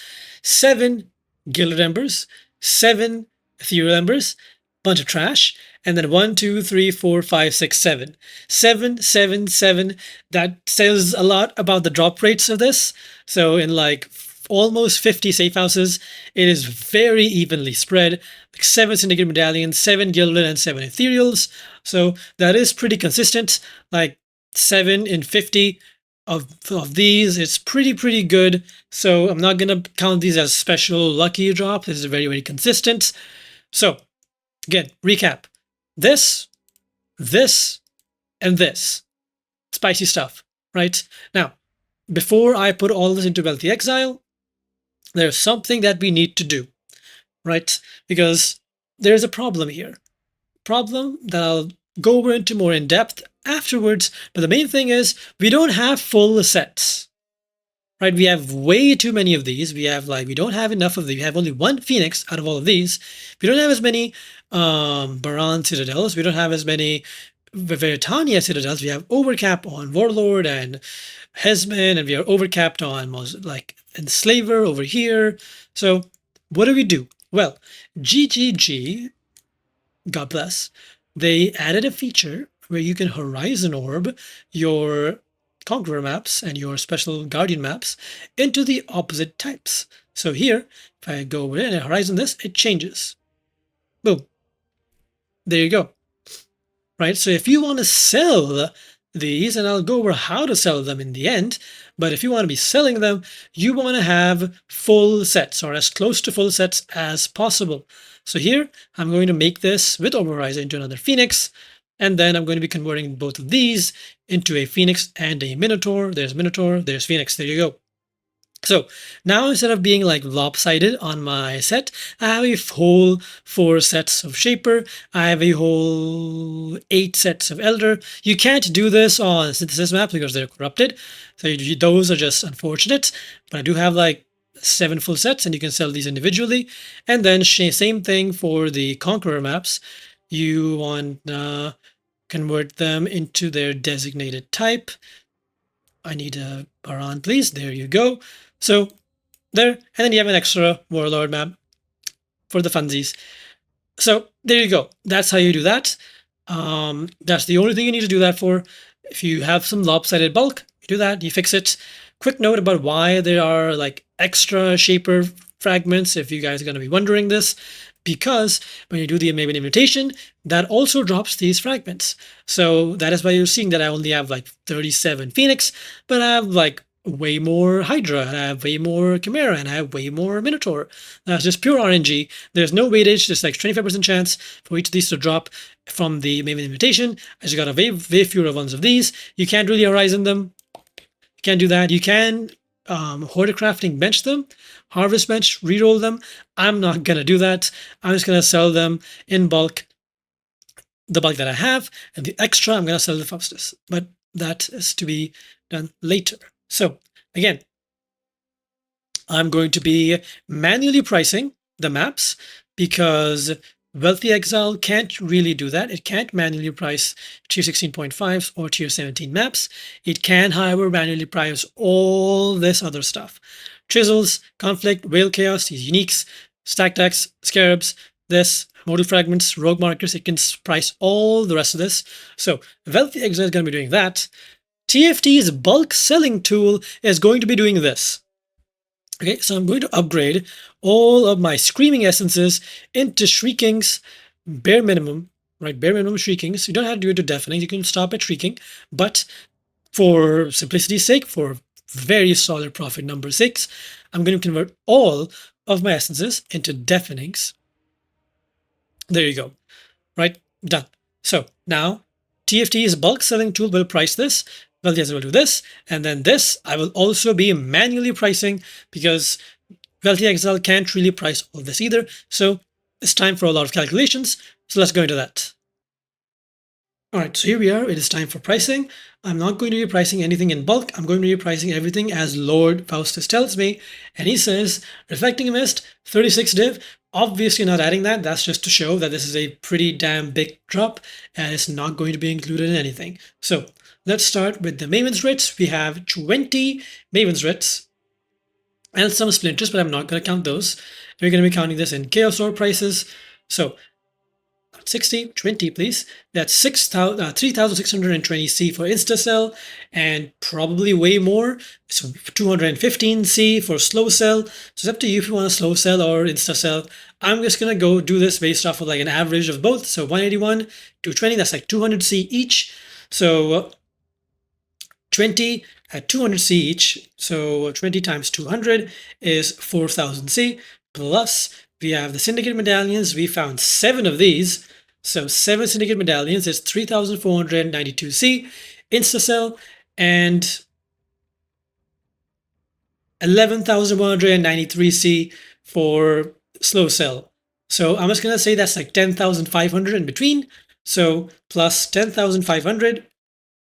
Speaker 1: 7 Gilded Embers, 7 Ethereal Embers, bunch of trash, and then 1, 2, 3, 4, 5, 6, 7. 7, 7, 7. That says a lot about the drop rates of this. So in like almost 50 safe houses, it is very evenly spread. Like 7 Syndicate Medallions, 7 Gilded, and 7 Ethereals. So that is pretty consistent. Like 7 in 50 of these, it's pretty good. So I'm not going to count these as special lucky drop. This is very, very consistent. So again, recap. This, and this. Spicy stuff, right? Now, before I put all this into Wealthy Exile, there's something that we need to do, right? Because there's a problem here. Problem that I'll go over into more in depth afterwards, but the main thing is we don't have full sets. Right, we have way too many of these. We don't have enough of these. We have only 1 Phoenix out of all of these. We don't have as many Baran Citadels. We don't have as many Veritania Citadels. We have overcap on Warlord and Hesman, and we are overcapped on like Enslaver over here. So what do? Well, GGG, God bless, they added a feature where you can Horizon Orb your Conqueror maps and your special Guardian maps into the opposite types. So here, if I go over here and I Horizon this, it changes. Boom. There you go. Right? So if you want to sell these, and I'll go over how to sell them in the end, but if you want to be selling them, you want to have full sets or as close to full sets as possible. So here, I'm going to make this with Overrise into another Phoenix, and then I'm going to be converting both of these into a Phoenix and a Minotaur. There's Minotaur, there's Phoenix, there you go. So now instead of being like lopsided on my set, I have a whole 4 sets of Shaper. I have a whole 8 sets of Elder. You can't do this on synthesis maps because they're corrupted. So those are just unfortunate. But I do have like 7 full sets and you can sell these individually. And then same thing for the Conqueror maps. You want to convert them into their designated type. I need a Baron, please. There you go. So there, and then you have an extra Warlord map for the funsies. So there you go. That's how you do that. That's the only thing you need to do that for. If you have some lopsided bulk, you do that, you fix it. Quick note about why there are like extra Shaper fragments, if you guys are going to be wondering this, because when you do the Maven Invitation, that also drops these fragments. So that is why you're seeing that I only have like 37 Phoenix, but I have like way more Hydra, and I have way more Chimera, and I have way more Minotaur. That's just pure RNG. There's no weightage, just like 25% chance for each of these to drop from the Maven Invitation. I just got a way fewer ones of these. You can't really Horizon them. You can't do that. You can Hoarder Crafting bench them, Harvest bench, reroll them. I'm not going to do that. I'm just going to sell them in bulk, the bulk that I have, and the extra I'm going to sell the fastest. But that is to be done later. So again, I'm going to be manually pricing the maps because Wealthy Exile can't really do that. It can't manually price tier 16.5s or tier 17 maps. It can, however, manually price all this other stuff. Chisels, Conflict, Whale Chaos, these uniques, Stack Decks, Scarabs, this, Modal Fragments, Rogue Markers. It can price all the rest of this. So Wealthy Exile is going to be doing that. TFT's bulk selling tool is going to be doing this. Okay, so I'm going to upgrade all of my Screaming Essences into Shriekings, bare minimum, right? Bare minimum Shriekings. You don't have to do it to Deafening. You can stop at Shrieking. But for simplicity's sake, for very solid profit number 6, I'm going to convert all of my Essences into Deafenings. There you go. Right? Done. So now TFT's bulk selling tool will price this. Well, yes, I will do this. And then this, I will also be manually pricing because Wealthy Exile can't really price all this either. So it's time for a lot of calculations. So let's go into that. All right, so here we are. It is time for pricing. I'm not going to be pricing anything in bulk. I'm going to be pricing everything as Lord Faustus tells me. And he says, Reflecting Mist, 36 div. Obviously not adding that. That's just to show that this is a pretty damn big drop and it's not going to be included in anything. So let's start with the Maven's Writs. We have 20 Maven's Writs and some splinters, but I'm not going to count those. We're going to be counting this in Chaos Orb prices. So 60, 20, please. That's 3,620 C for InstaCell and probably way more. So 215 C for slow sell. So it's up to you if you want to slow sell or InstaCell. I'm just going to go do this based off of like an average of both. So 181, 220, that's like 200 C each. So 20 at 200 C each. So 20 times 200 is 4,000 C. Plus, we have the Syndicate medallions. We found 7 of these. So 7 Syndicate medallions is 3,492 C. InstaCell and 11,193 C for slow sell. So I'm just going to say that's like 10,500 in between. So plus 10,500,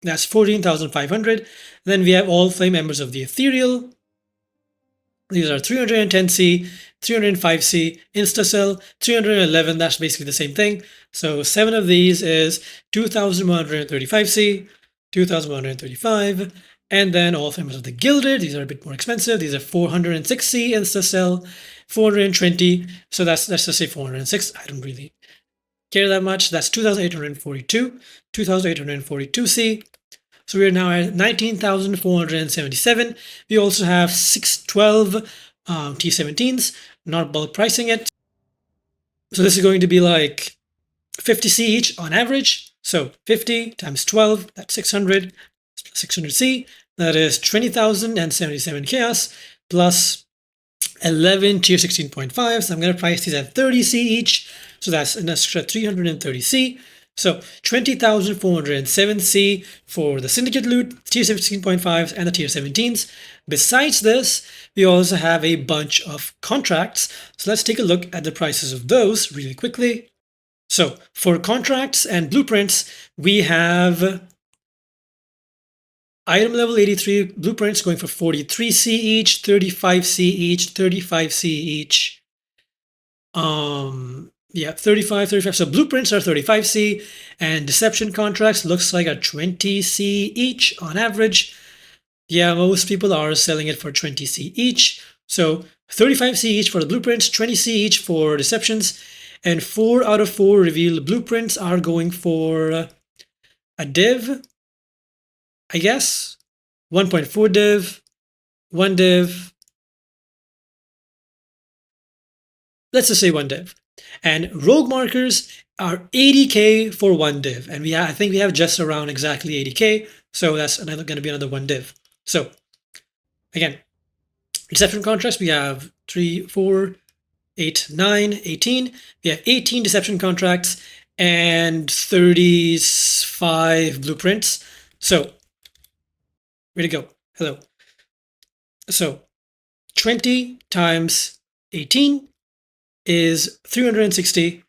Speaker 1: that's 14,500. Then we have all flame members of the Ethereal. These are 310C, 305C, InstaCell, 311, that's basically the same thing. So 7 of these is 2,135C, 2,135, and then all members of the Gilded, these are a bit more expensive. These are 406C, InstaCell, 420, so let's just say 406. I don't really care that much. That's 2,842, 2,842C. So we are now at 19,477. We also have 612 T17s, not bulk pricing it. So this is going to be like 50C each on average. So 50 times 12, that's 600, plus 600C, that is 20,077 chaos, plus 11 tier 16.5. So I'm going to price these at 30C each. So that's an extra 330C. So 20,407C for the Syndicate loot, tier 16.5s, and the tier 17s. Besides this, we also have a bunch of contracts. So let's take a look at the prices of those really quickly. So for contracts and blueprints, we have item level 83 blueprints going for 43C each, 35C each, 35C each. Yeah, 35, 35. So blueprints are 35C, and deception contracts looks like a 20C each on average. Yeah, most people are selling it for 20C each. So 35C each for the blueprints, 20C each for deceptions, and 4 out of 4 revealed blueprints are going for a div, I guess, 1.4 div, 1 div. Let's just say 1 div. And rogue markers are 80K for 1 div. And I think we have just around exactly 80K. So that's going to be another 1 div. So again, deception contracts, we have 3, 4, 8, 9, 18. We have 18 deception contracts and 35 blueprints. So, way to go. Hello. So, 20 times 18 is 360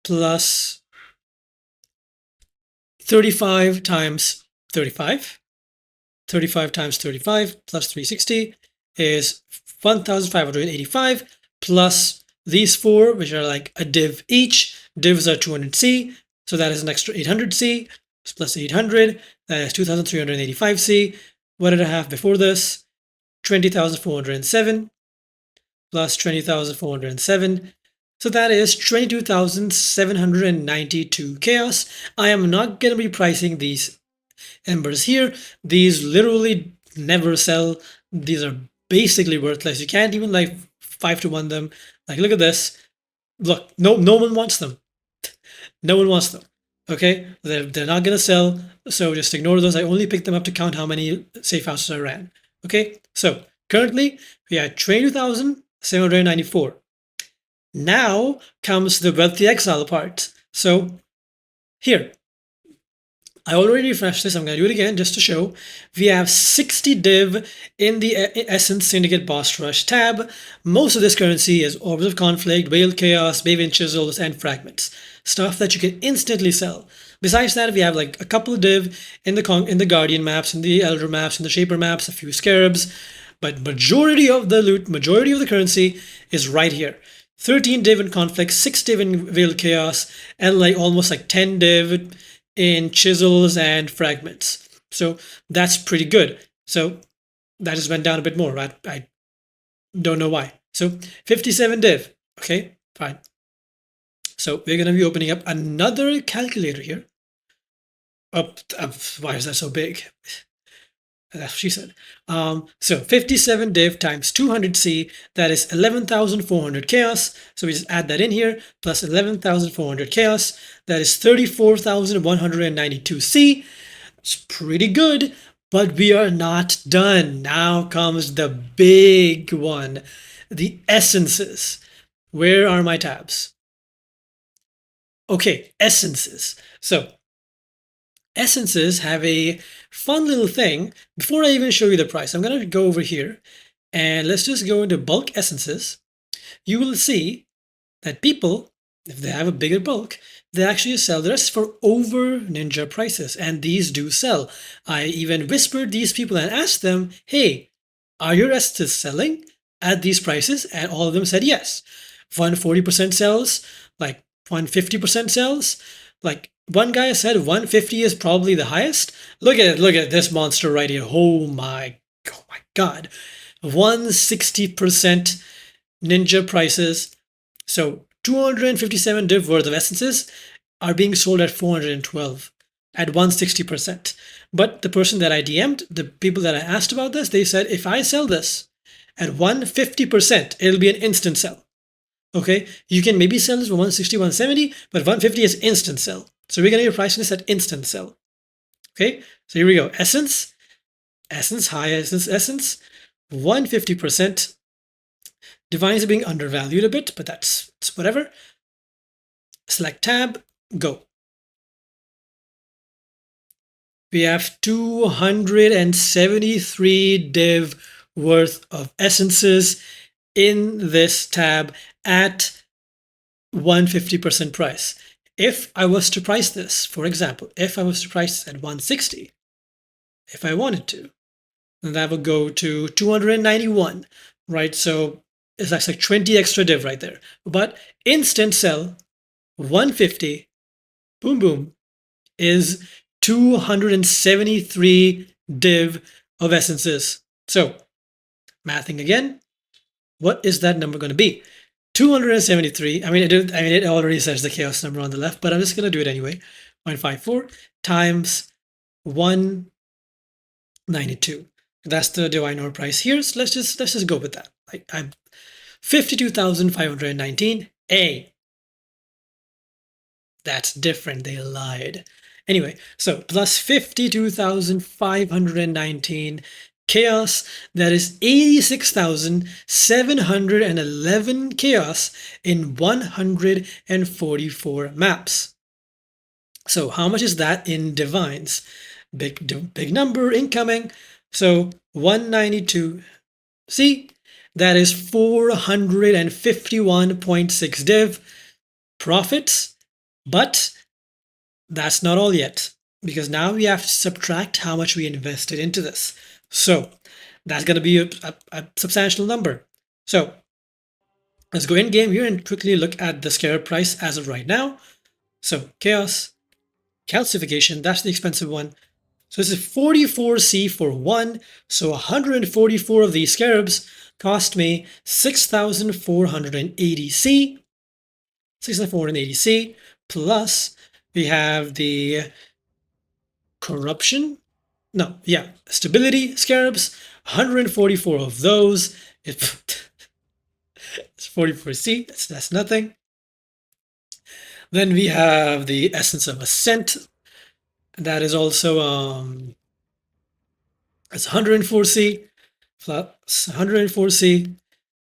Speaker 1: plus 35 times 35. 35 times 35 plus 360 is 1,585 plus these 4, which are like a div each. Divs are 200C, so that is an extra 800C plus 800. That is 2,385C. What did I have before this? 20,407 plus 20,407. So that is 22,792 chaos. I am not going to be pricing these embers here. These literally never sell. These are basically worthless. You can't even like 5-to-1 them. Like, look at this. Look, no one wants them. No one wants them. Okay, they're not gonna sell. So just ignore those. I only picked them up to count how many safe houses I ran. Okay, so currently we are 22,794. Now comes the wealthy exile part. So here, I already refreshed this. I'm going to do it again just to show. We have 60 div in the Essence Syndicate Boss Rush tab. Most of this currency is Orbs of Conflict, Whale Chaos, Maven Chisels, and Fragments. Stuff that you can instantly sell. Besides that, we have like a couple of div in the Guardian maps, in the Elder maps, in the Shaper maps, a few Scarabs. But majority of the loot, majority of the currency is right here. 13 div in Conflict, 6 div in Whale Chaos, and like almost like 10 div in Chisels and Fragments. So that's pretty good. So that just went down a bit more. I don't know why. So 57 div. Okay, fine. So we're going to be opening up another calculator here. Why is that so big? That's what she said. So 57 div times 200C, that is 11,400 chaos. So we just add that in here, plus 11,400 chaos. That is 34,192C. It's pretty good, but we are not done. Now comes the big one, the essences. Where are my tabs? Okay, essences. So essences have a fun little thing. Before I even show you the price, I'm going to go over here and let's just go into bulk essences. You will see that people, if they have a bigger bulk, they actually sell the rest for over ninja prices, and these do sell. I even whispered these people and asked them, hey, are your essences selling at these prices? And all of them said yes. 140% sells, like 150% sells, like one guy said 150 is probably the highest. Look at it. Look at this monster right here. Oh my God. 160% ninja prices. So 257 div worth of essences are being sold at 412 at 160%. But the person that I DM'd, the people that I asked about this, they said if I sell this at 150%, it'll be an instant sell. Okay, you can maybe sell this for 160, 170, but 150 is instant sell. So we're going to be pricing this at instant sell. Okay, so here we go. Essence, high essence, 150%. Divines are being undervalued a bit, but that's whatever. Select tab, go. We have 273 div worth of essences in this tab at 150% price. If I was to price this, for example, if I was to price this at 160, if I wanted to, then that would go to 291, right? So it's like 20 extra div right there. But instant sell, 150, boom, boom, is 273 div of essences. So mathing again, what is that number going to be? 273. It already says the chaos number on the left, but I'm just going to do it anyway. 0.54 times 192. That's the divine ore price here. So let's just go with that. I'm 52,519. That's different. They lied. Anyway, so plus 52,519 chaos. That is 86,711 chaos in 144 maps. So how much is that in divines? Big number incoming. So 192. See, that is 451.6 div profits. But that's not all yet, because now we have to subtract how much we invested into this. So that's going to be a substantial number. So let's go in game here and quickly look at the Scarab price as of right now. So chaos, calcification, that's the expensive one. So this is 44C for one. So 144 of these Scarabs cost me 6,480C. 6,480C. Plus, we have the stability Scarabs, 144 of those. It's 44C, that's nothing. Then we have the essence of ascent. That is also it's 104C plus 104C.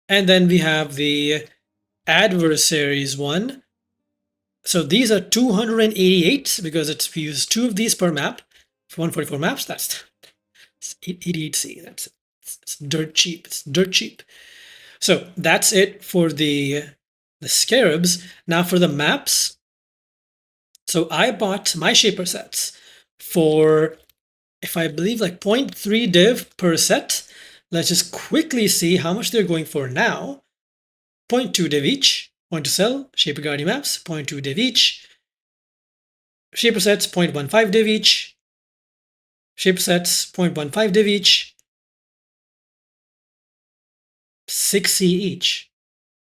Speaker 1: And then we have the adversaries one. So these are 288 because we use 2 of these per map for 144 maps. That's 88C. It's dirt cheap. It's dirt cheap. So that's it for the Scarabs. Now for the maps. So I bought my Shaper sets for, if I believe, like 0.3 div per set. Let's just quickly see how much they're going for now. 0.2 div each. Point to sell, Shaper Guardian maps, 0.2 div each. Shaper sets, 0.15 div each. Shaper sets, 0.15 div each. 6C each.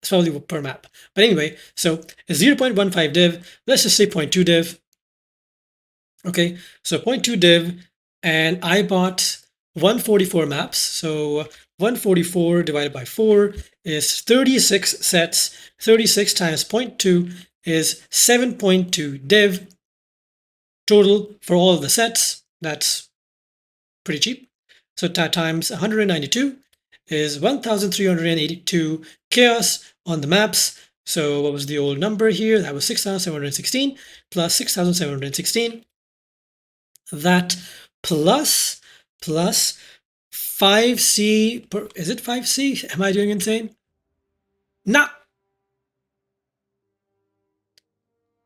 Speaker 1: It's probably per map. But anyway, so 0.15 div, let's just say 0.2 div. Okay, so 0.2 div, and I bought 144 maps. So 144 divided by 4 is 36 sets. 36 times 0.2 is 7.2 div total for all of the sets. That's pretty cheap. So times 192 is 1,382 chaos on the maps. So what was the old number here? That was 6,716 plus 6,716. That plus 5C, is it 5C? Am I doing insane? Nah.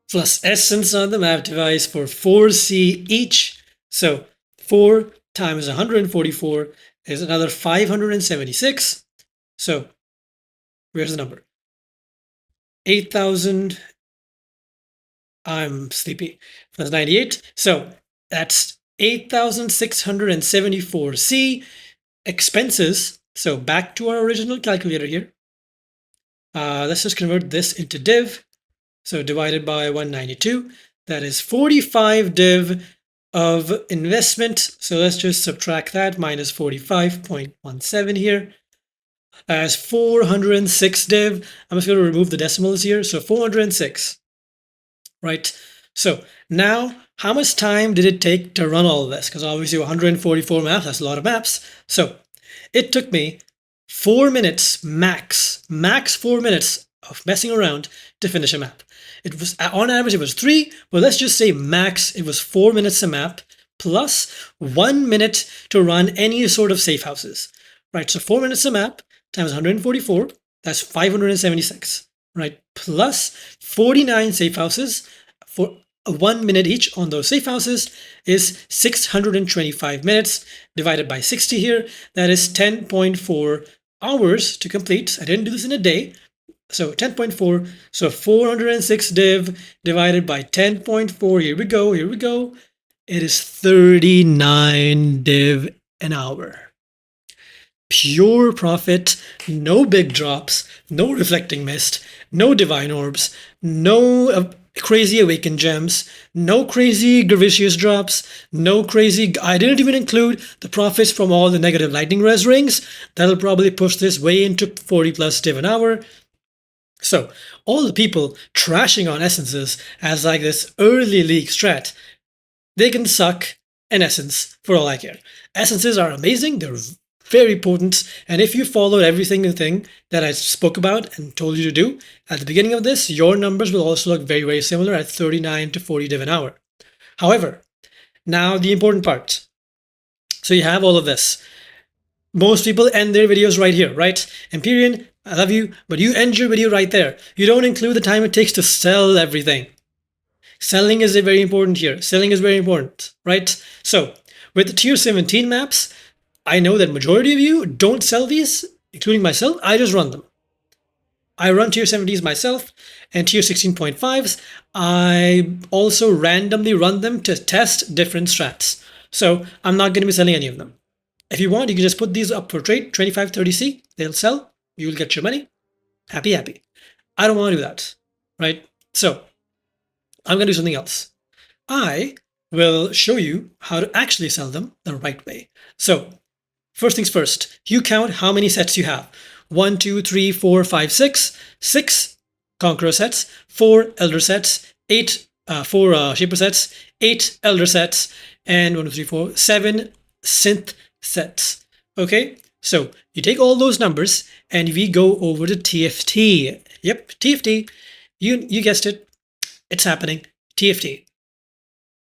Speaker 1: Plus essence on the map device for 4C each. So 4 times 144 is another 576. So where's the number? 8,000. I'm sleepy. Plus 98. So that's 8,674C expenses. So back to our original calculator here. Let's just convert this into div. So divided by 192, that is 45 div of investment. So let's just subtract that, minus 45.17 here. as 406 div. I'm just going to remove the decimals here. So 406, right? So now, how much time did it take to run all of this? Because obviously 144 maps, that's a lot of maps. So it took me 4 minutes max 4 minutes of messing around to finish a map. It was on average it was 3, but let's just say max it was 4 minutes a map plus 1 minute to run any sort of safe houses. Right, so 4 minutes a map times 144, that's 576, right? Plus 49 safe houses for 1 minute each on those safe houses is 625 minutes divided by 60 here. That is 10.4 hours to complete. I didn't do this in a day. So 10.4, so 406 div divided by 10.4. Here we go, here we go. It is 39 div an hour. Pure profit, no big drops, no reflecting mist, no divine orbs, no crazy awakened gems, no crazy gravicious drops, no crazy. I didn't even include the profits from all the negative lightning res rings. That'll probably push this way into 40 plus div an hour. So all the people trashing on essences as like this early league strat, they can suck an essence for all I care. Essences are amazing. They're very potent, and if you followed every single thing that I spoke about and told you to do at the beginning of this, your numbers will also look very, very similar at 39 to 40 div an hour. However, now the important part. So you have all of this. Most people end their videos right here, right? Empyrean, I love you, but you end your video right there. You don't include the time it takes to sell everything. Selling is very important here. Selling is very important, right? So with the tier 17 maps, I know that majority of you don't sell these, including myself. I just run them. I run tier 70s myself, and tier 16.5s, I also randomly run them to test different strats. So I'm not going to be selling any of them. If you want, you can just put these up for trade, 25-30C, they'll sell, you'll get your money, happy, happy. I don't want to do that, right? So I'm going to do something else. I will show you how to actually sell them the right way. So first things first, you count how many sets you have. 1, 2, 3, 4, 5, 6. 6 Conqueror sets, 4 Elder sets, 4 Shaper sets, 8 Elder sets, and 1, 2, 3, 4, 7 Synth sets. Okay, so you take all those numbers and we go over to TFT. Yep, TFT. You guessed it. It's happening. TFT.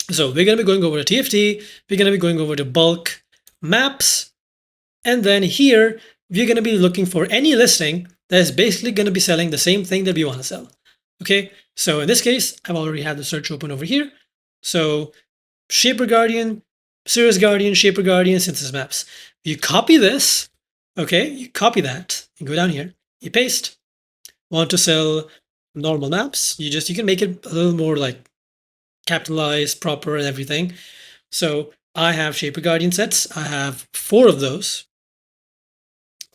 Speaker 1: So we're going to be going over to TFT. We're going to be going over to bulk maps. And then here, we're going to be looking for any listing that is basically going to be selling the same thing that we want to sell. Okay, so in this case, I've already had the search open over here. So Shaper Guardian, Cirrus Guardian, Shaper Guardian, Synthesis maps. You copy this, okay, you copy that, and go down here, you paste. Want to sell normal maps, you can make it a little more like capitalized, proper, and everything. So I have Shaper Guardian sets, I have 4 of those.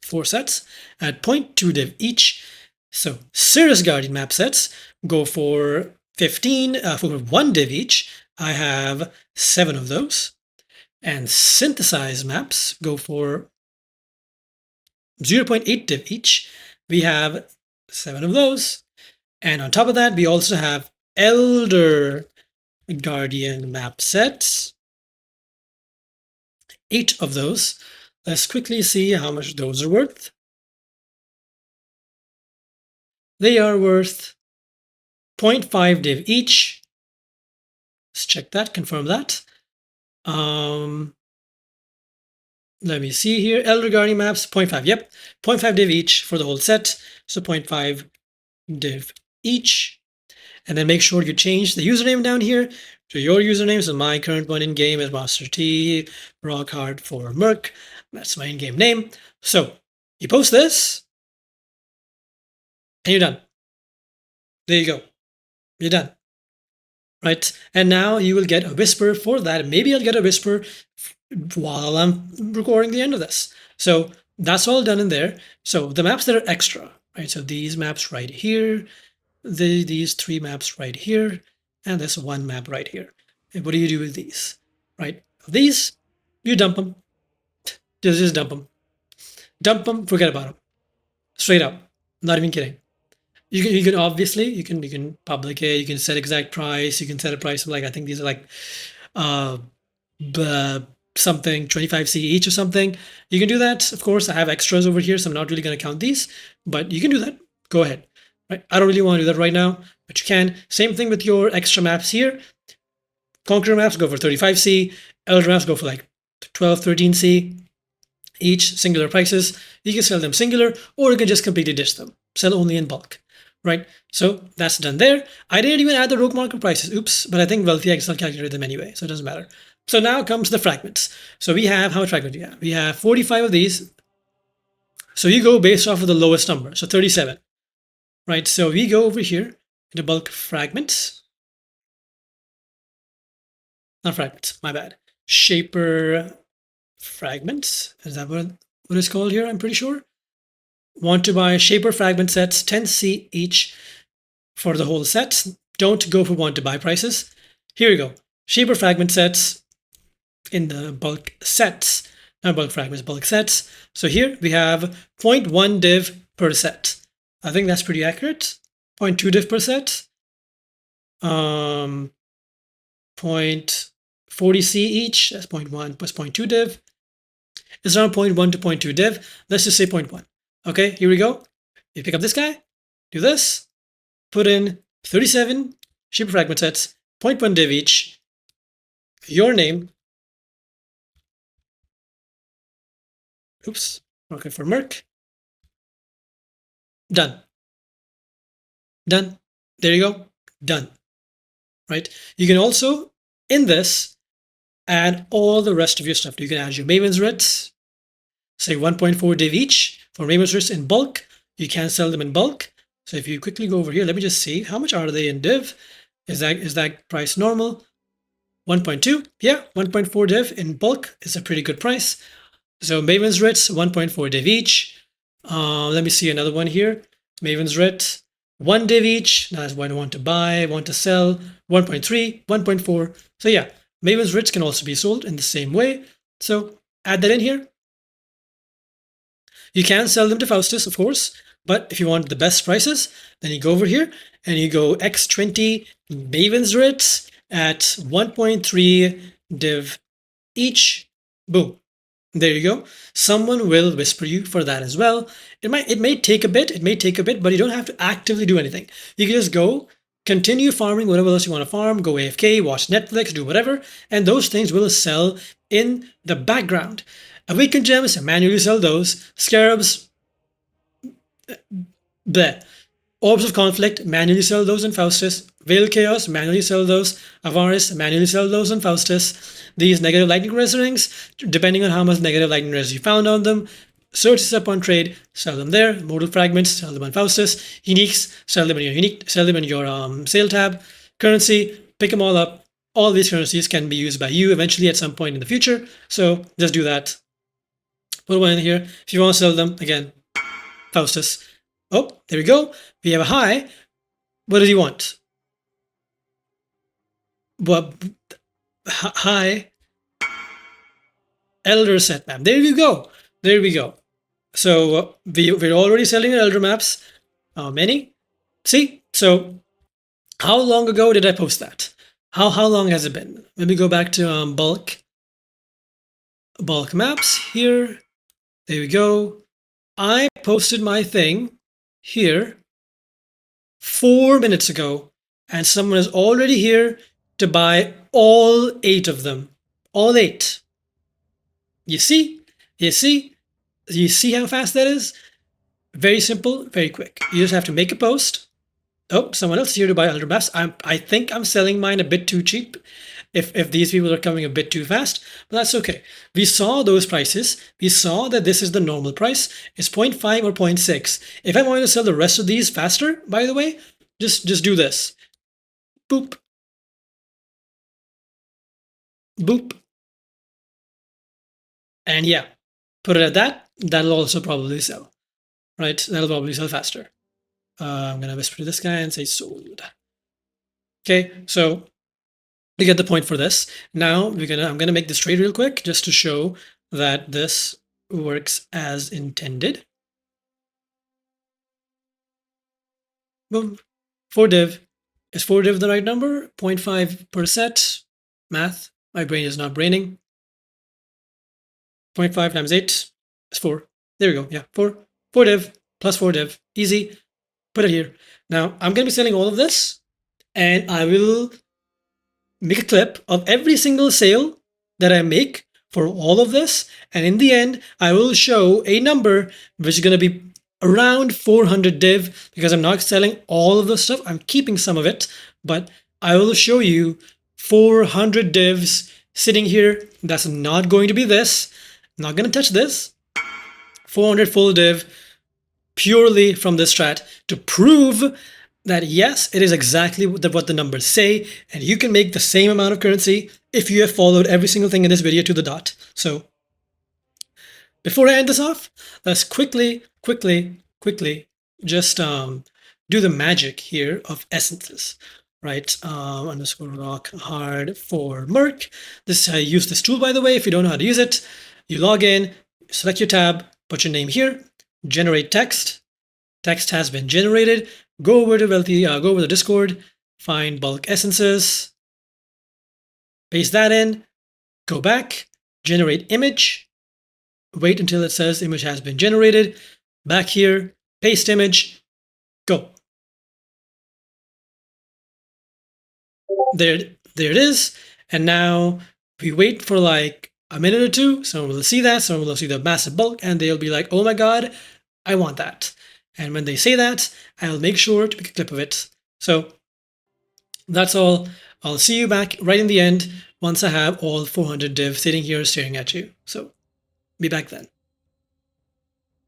Speaker 1: 4 sets at 0.2 div each. So Cirrus Guardian map sets go for 15, for 1 div each. I have 7 of those. And synthesized maps go for 0.8 div each. We have 7 of those. And on top of that, we also have Elder Guardian map sets. 8 of those. Let's quickly see how much those are worth. They are worth 0.5 div each. Let's check that, confirm that. Let me see here. Elder Guardian maps, 0.5. Yep, 0.5 div each for the whole set. So 0.5 div each. And then make sure you change the username down here to your username. So my current one in game is Master T, Rockhard for Merc. That's my in-game name. So you post this, and you're done. There you go. You're done. Right? And now you will get a whisper for that. Maybe I'll get a whisper while I'm recording the end of this. So that's all done in there. So the maps that are extra, right? So these maps right here, these 3 maps right here, and this 1 map right here. And what do you do with these? Right? These, you dump them. Just dump them. Dump them, forget about them. Straight up. Not even kidding. You can obviously you can public it, you can set exact price, you can set a price of like I think these are like uh something 25C each or something. You can do that. Of course, I have extras over here, so I'm not really going to count these, but you can do that. Go ahead. Right? I don't really want to do that right now, but you can. Same thing with your extra maps here. Conqueror maps go for 35C. Elder maps go for like 12, 13C. Each singular prices. You can sell them singular, or you can just completely ditch them. Sell only in bulk. Right? So that's done there. I didn't even add the rogue market prices. Oops, but I think Wealthy Excel calculated them anyway, so it doesn't matter. So now comes the fragments. So we have, how much fragment do you have? We have 45 of these. So you go based off of the lowest number, so 37. Right, so we go over here into bulk fragments. Not fragments, my bad. Shaper fragments. Is that what it's called here? I'm pretty sure. Want to buy Shaper fragment sets, 10C each for the whole set. Don't go for want to buy prices. Here we go. Shaper fragment sets in the bulk sets, not bulk fragments, bulk sets. So here we have 0.1 div per set. I think that's pretty accurate. 0.2 div per set. 0.40C each. That's 0.1 plus 0.2 div. It's around 0.1 to 0.2 div. Let's just say 0.1. Okay, here we go. You pick up this guy, do this, put in 37 Shaper fragment sets, 0.1 div each, your name. Oops, okay, for Merc. Done. Done. There you go. Done. Right? You can also, in this, add all the rest of your stuff. You can add your Maven's writs, say 1.4 div each for Maven's writs in bulk. You can sell them in bulk. So if you quickly go over here, let me just see how much are they in div. Is that price normal? 1.2. Yeah, 1.4 div in bulk is a pretty good price. So Maven's writs 1.4 div each. Let me see another one here. Maven's writ 1 div each. That's what I want to buy, want to sell. 1.3, 1.4. So yeah, Maven's writs can also be sold in the same way. So add that in here. You can sell them to Faustus, of course, but if you want the best prices, then you go over here and you go X20 Maven's writs at 1.3 div each. Boom. There you go. Someone will whisper you for that as well. It may take a bit, but you don't have to actively do anything. You can just go, continue farming whatever else you want to farm, go AFK, watch Netflix, do whatever, and those things will sell in the background. Awakened gems, manually sell those. Scarabs, bleh. Orbs of Conflict, manually sell those in Faustus. Veil Chaos, manually sell those. Avaris, manually sell those in Faustus. These negative lightning res rings, depending on how much negative lightning res you found on them. Search this up on trade, sell them there. Mortal Fragments, sell them on Faustus. Uniques, sell them in your sale tab. Currency, pick them all up. All these currencies can be used by you eventually at some point in the future. So just do that. Put one in here. If you want to sell them, again, Faustus. Oh, there we go. We have a high. What does he want? Well, high elder set map. There we go. There we go. So we're already selling elder maps. How many? See? So how long ago did I post that? How long has it been? Let me go back to bulk maps here. There we go. I posted my thing here 4 minutes ago, and someone is already here to buy all 8 of them. All 8. You see? You see? You see how fast that is? Very simple, very quick. You just have to make a post. Oh, someone else is here to buy elder maps. I think I'm selling mine a bit too cheap if these people are coming a bit too fast, but that's okay. We saw those prices. We saw that this is the normal price. It's 0.5 or 0.6. If I want to sell the rest of these faster, by the way, just do this. Boop. Boop. And yeah, put it at that. That'll also probably sell, right? That'll probably sell faster. I'm going to whisper to this guy and say sold. Okay, so you get the point for this. Now I'm gonna make this trade real quick just to show that this works as intended. Boom. 4 div. Is 4 div the right number? 0.5 per set. Math. My brain is not braining. 0.5 times 8 is 4. There we go. Yeah, 4. 4 div plus 4 div. Easy. Put it here. Now, I'm going to be selling all of this, and I will make a clip of every single sale that I make for all of this. And in the end, I will show a number which is going to be around 400 div because I'm not selling all of the stuff. I'm keeping some of it, but I will show you 400 divs sitting here. That's not going to be this. I'm not going to touch this. 400 full div purely from this strat to prove that yes, it is exactly what the numbers say, and you can make the same amount of currency if you have followed every single thing in this video to the dot. So before I end this off, let's quickly just do the magic here of essences, right? Underscore rock hard for Merc. This I use this tool, by the way. If you don't know how to use it, you log in, select your tab, put your name here, generate text. Text has been generated. Go over to go over to Discord, find bulk essences, paste that in, go back, generate image, wait until it says image has been generated, back here, paste image, go. There it is. And now we wait for like a minute or two. Someone will see that, someone will see the massive bulk, and they'll be like, oh my god, I want that. And when they say that, I'll make sure to make a clip of it. So that's all. I'll see you back right in the end once I have all 400 div sitting here staring at you. So be back then.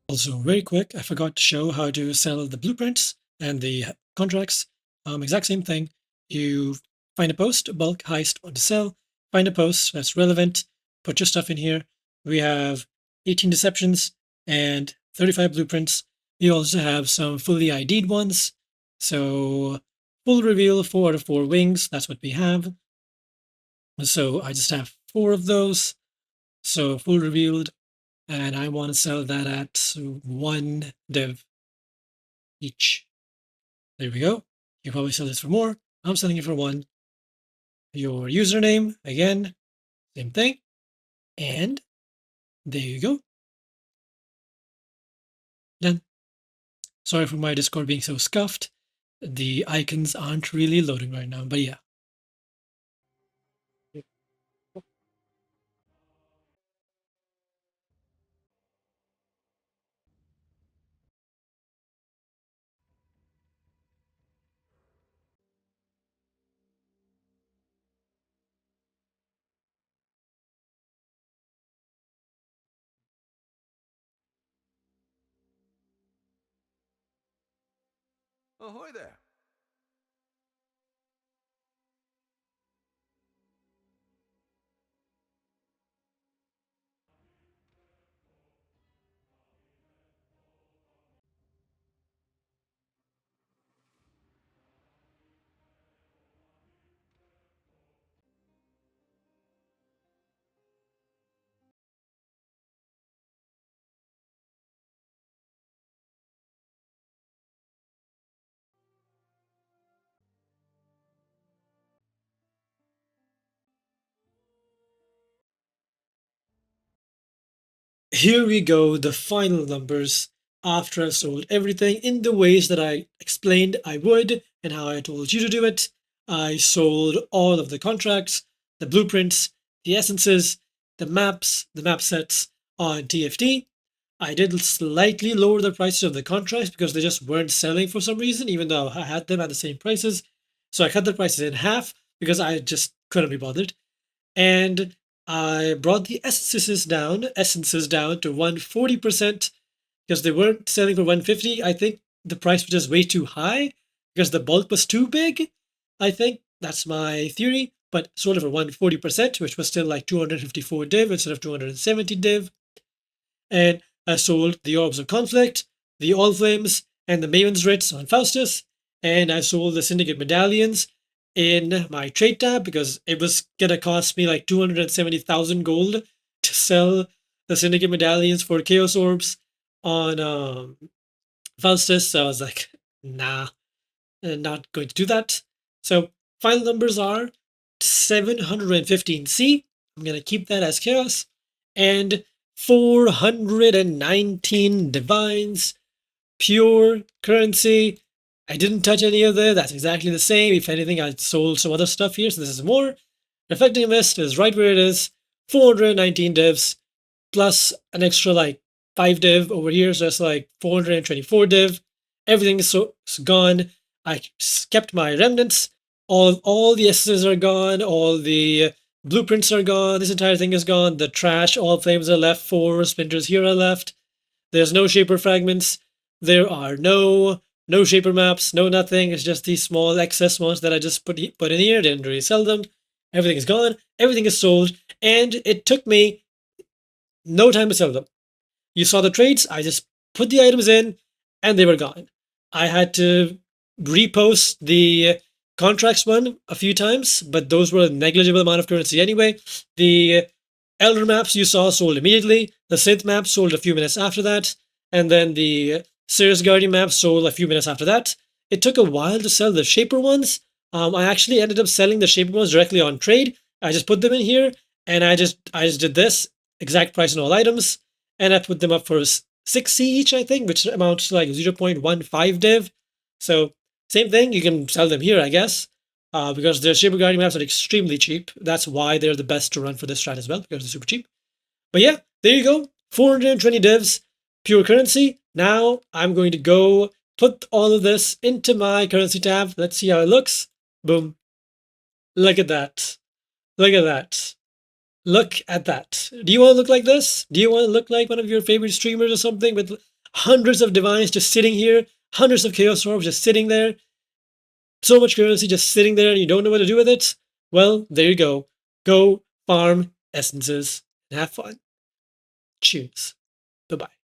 Speaker 1: Also, very quick, I forgot to show how to sell the blueprints and the contracts. Exact same thing. You find a post, bulk, heist, want to sell. Find a post that's relevant. Put your stuff in here. We have 18 deceptions and 35 blueprints. We also have some fully ID'd ones. So full reveal, 4 out of 4 wings. That's what we have. So I just have 4 of those. So full revealed. And I want to sell that at 1 div each. There we go. You probably sell this for more. I'm selling it for 1. Your username, again, same thing. And there you go. Done. Sorry for my Discord being so scuffed. The icons aren't really loading right now, but yeah.
Speaker 2: Ahoy there.
Speaker 1: Here we go, the final numbers after I've sold everything in the ways that I explained I would and how I told you to do it. I sold all of the contracts, the blueprints, the essences, the maps, the map sets on TFT. I did slightly lower the prices of the contracts because they just weren't selling for some reason, even though I had them at the same prices. So I cut the prices in half because I just couldn't be bothered. And I brought the essences down to 140% because they weren't selling for 150. I think the price was just way too high because the bulk was too big. I think that's my theory, but sold it for 140%, which was still like 254 div instead of 270 div. And I sold the Orbs of Conflict, the All Flames, and the Maven's Writs on Faustus. And I sold the Syndicate medallions in my trade tab because it was gonna cost me like 270,000 gold to sell the Syndicate medallions for Chaos Orbs on Faustus. So I was like, nah, not going to do that. So final numbers are 715C. I'm going to keep that as chaos. And 419 divines, pure currency. I didn't touch any of that. That's exactly the same. If anything, I sold some other stuff here, so this is more. Reflecting Mist is right where it is. 419 divs plus an extra like 5 div over here, so that's like 424 div. Everything is gone. I kept my remnants. All the essences are gone. All the blueprints are gone. This entire thing is gone. The trash, all flames are left. 4 splinters here are left. There's no shaper fragments. There are no shaper maps, no nothing. It's just these small excess ones that I just put in here. Didn't really sell them. Everything is gone. Everything is sold. And it took me no time to sell them. You saw the trades. I just put the items in and they were gone. I had to repost the contracts one a few times, but those were a negligible amount of currency anyway. The Elder maps you saw sold immediately. The Synth map sold a few minutes after that. And then the Sirius Guardian map sold a few minutes after that. It took a while to sell the Shaper ones. I actually ended up selling the Shaper ones directly on trade. I just put them in here and I just did this exact price on all items. And I put them up for 6C each, I think, which amounts to like 0.15 div. So same thing, you can sell them here, I guess. Because their Shaper Guardian maps are extremely cheap. That's why they're the best to run for this strat as well, because they're super cheap. But yeah, there you go. 420 divs, pure currency. Now I'm going to go put all of this into my currency tab. Let's see how it looks. Boom. Look at that. Look at that. Look at that. Do you want to look like this? Do you want to look like one of your favorite streamers or something with hundreds of divines just sitting here, hundreds of chaos orbs just sitting there? So much currency just sitting there and you don't know what to do with it? Well, there you go. Go farm essences and have fun. Cheers. Bye-bye.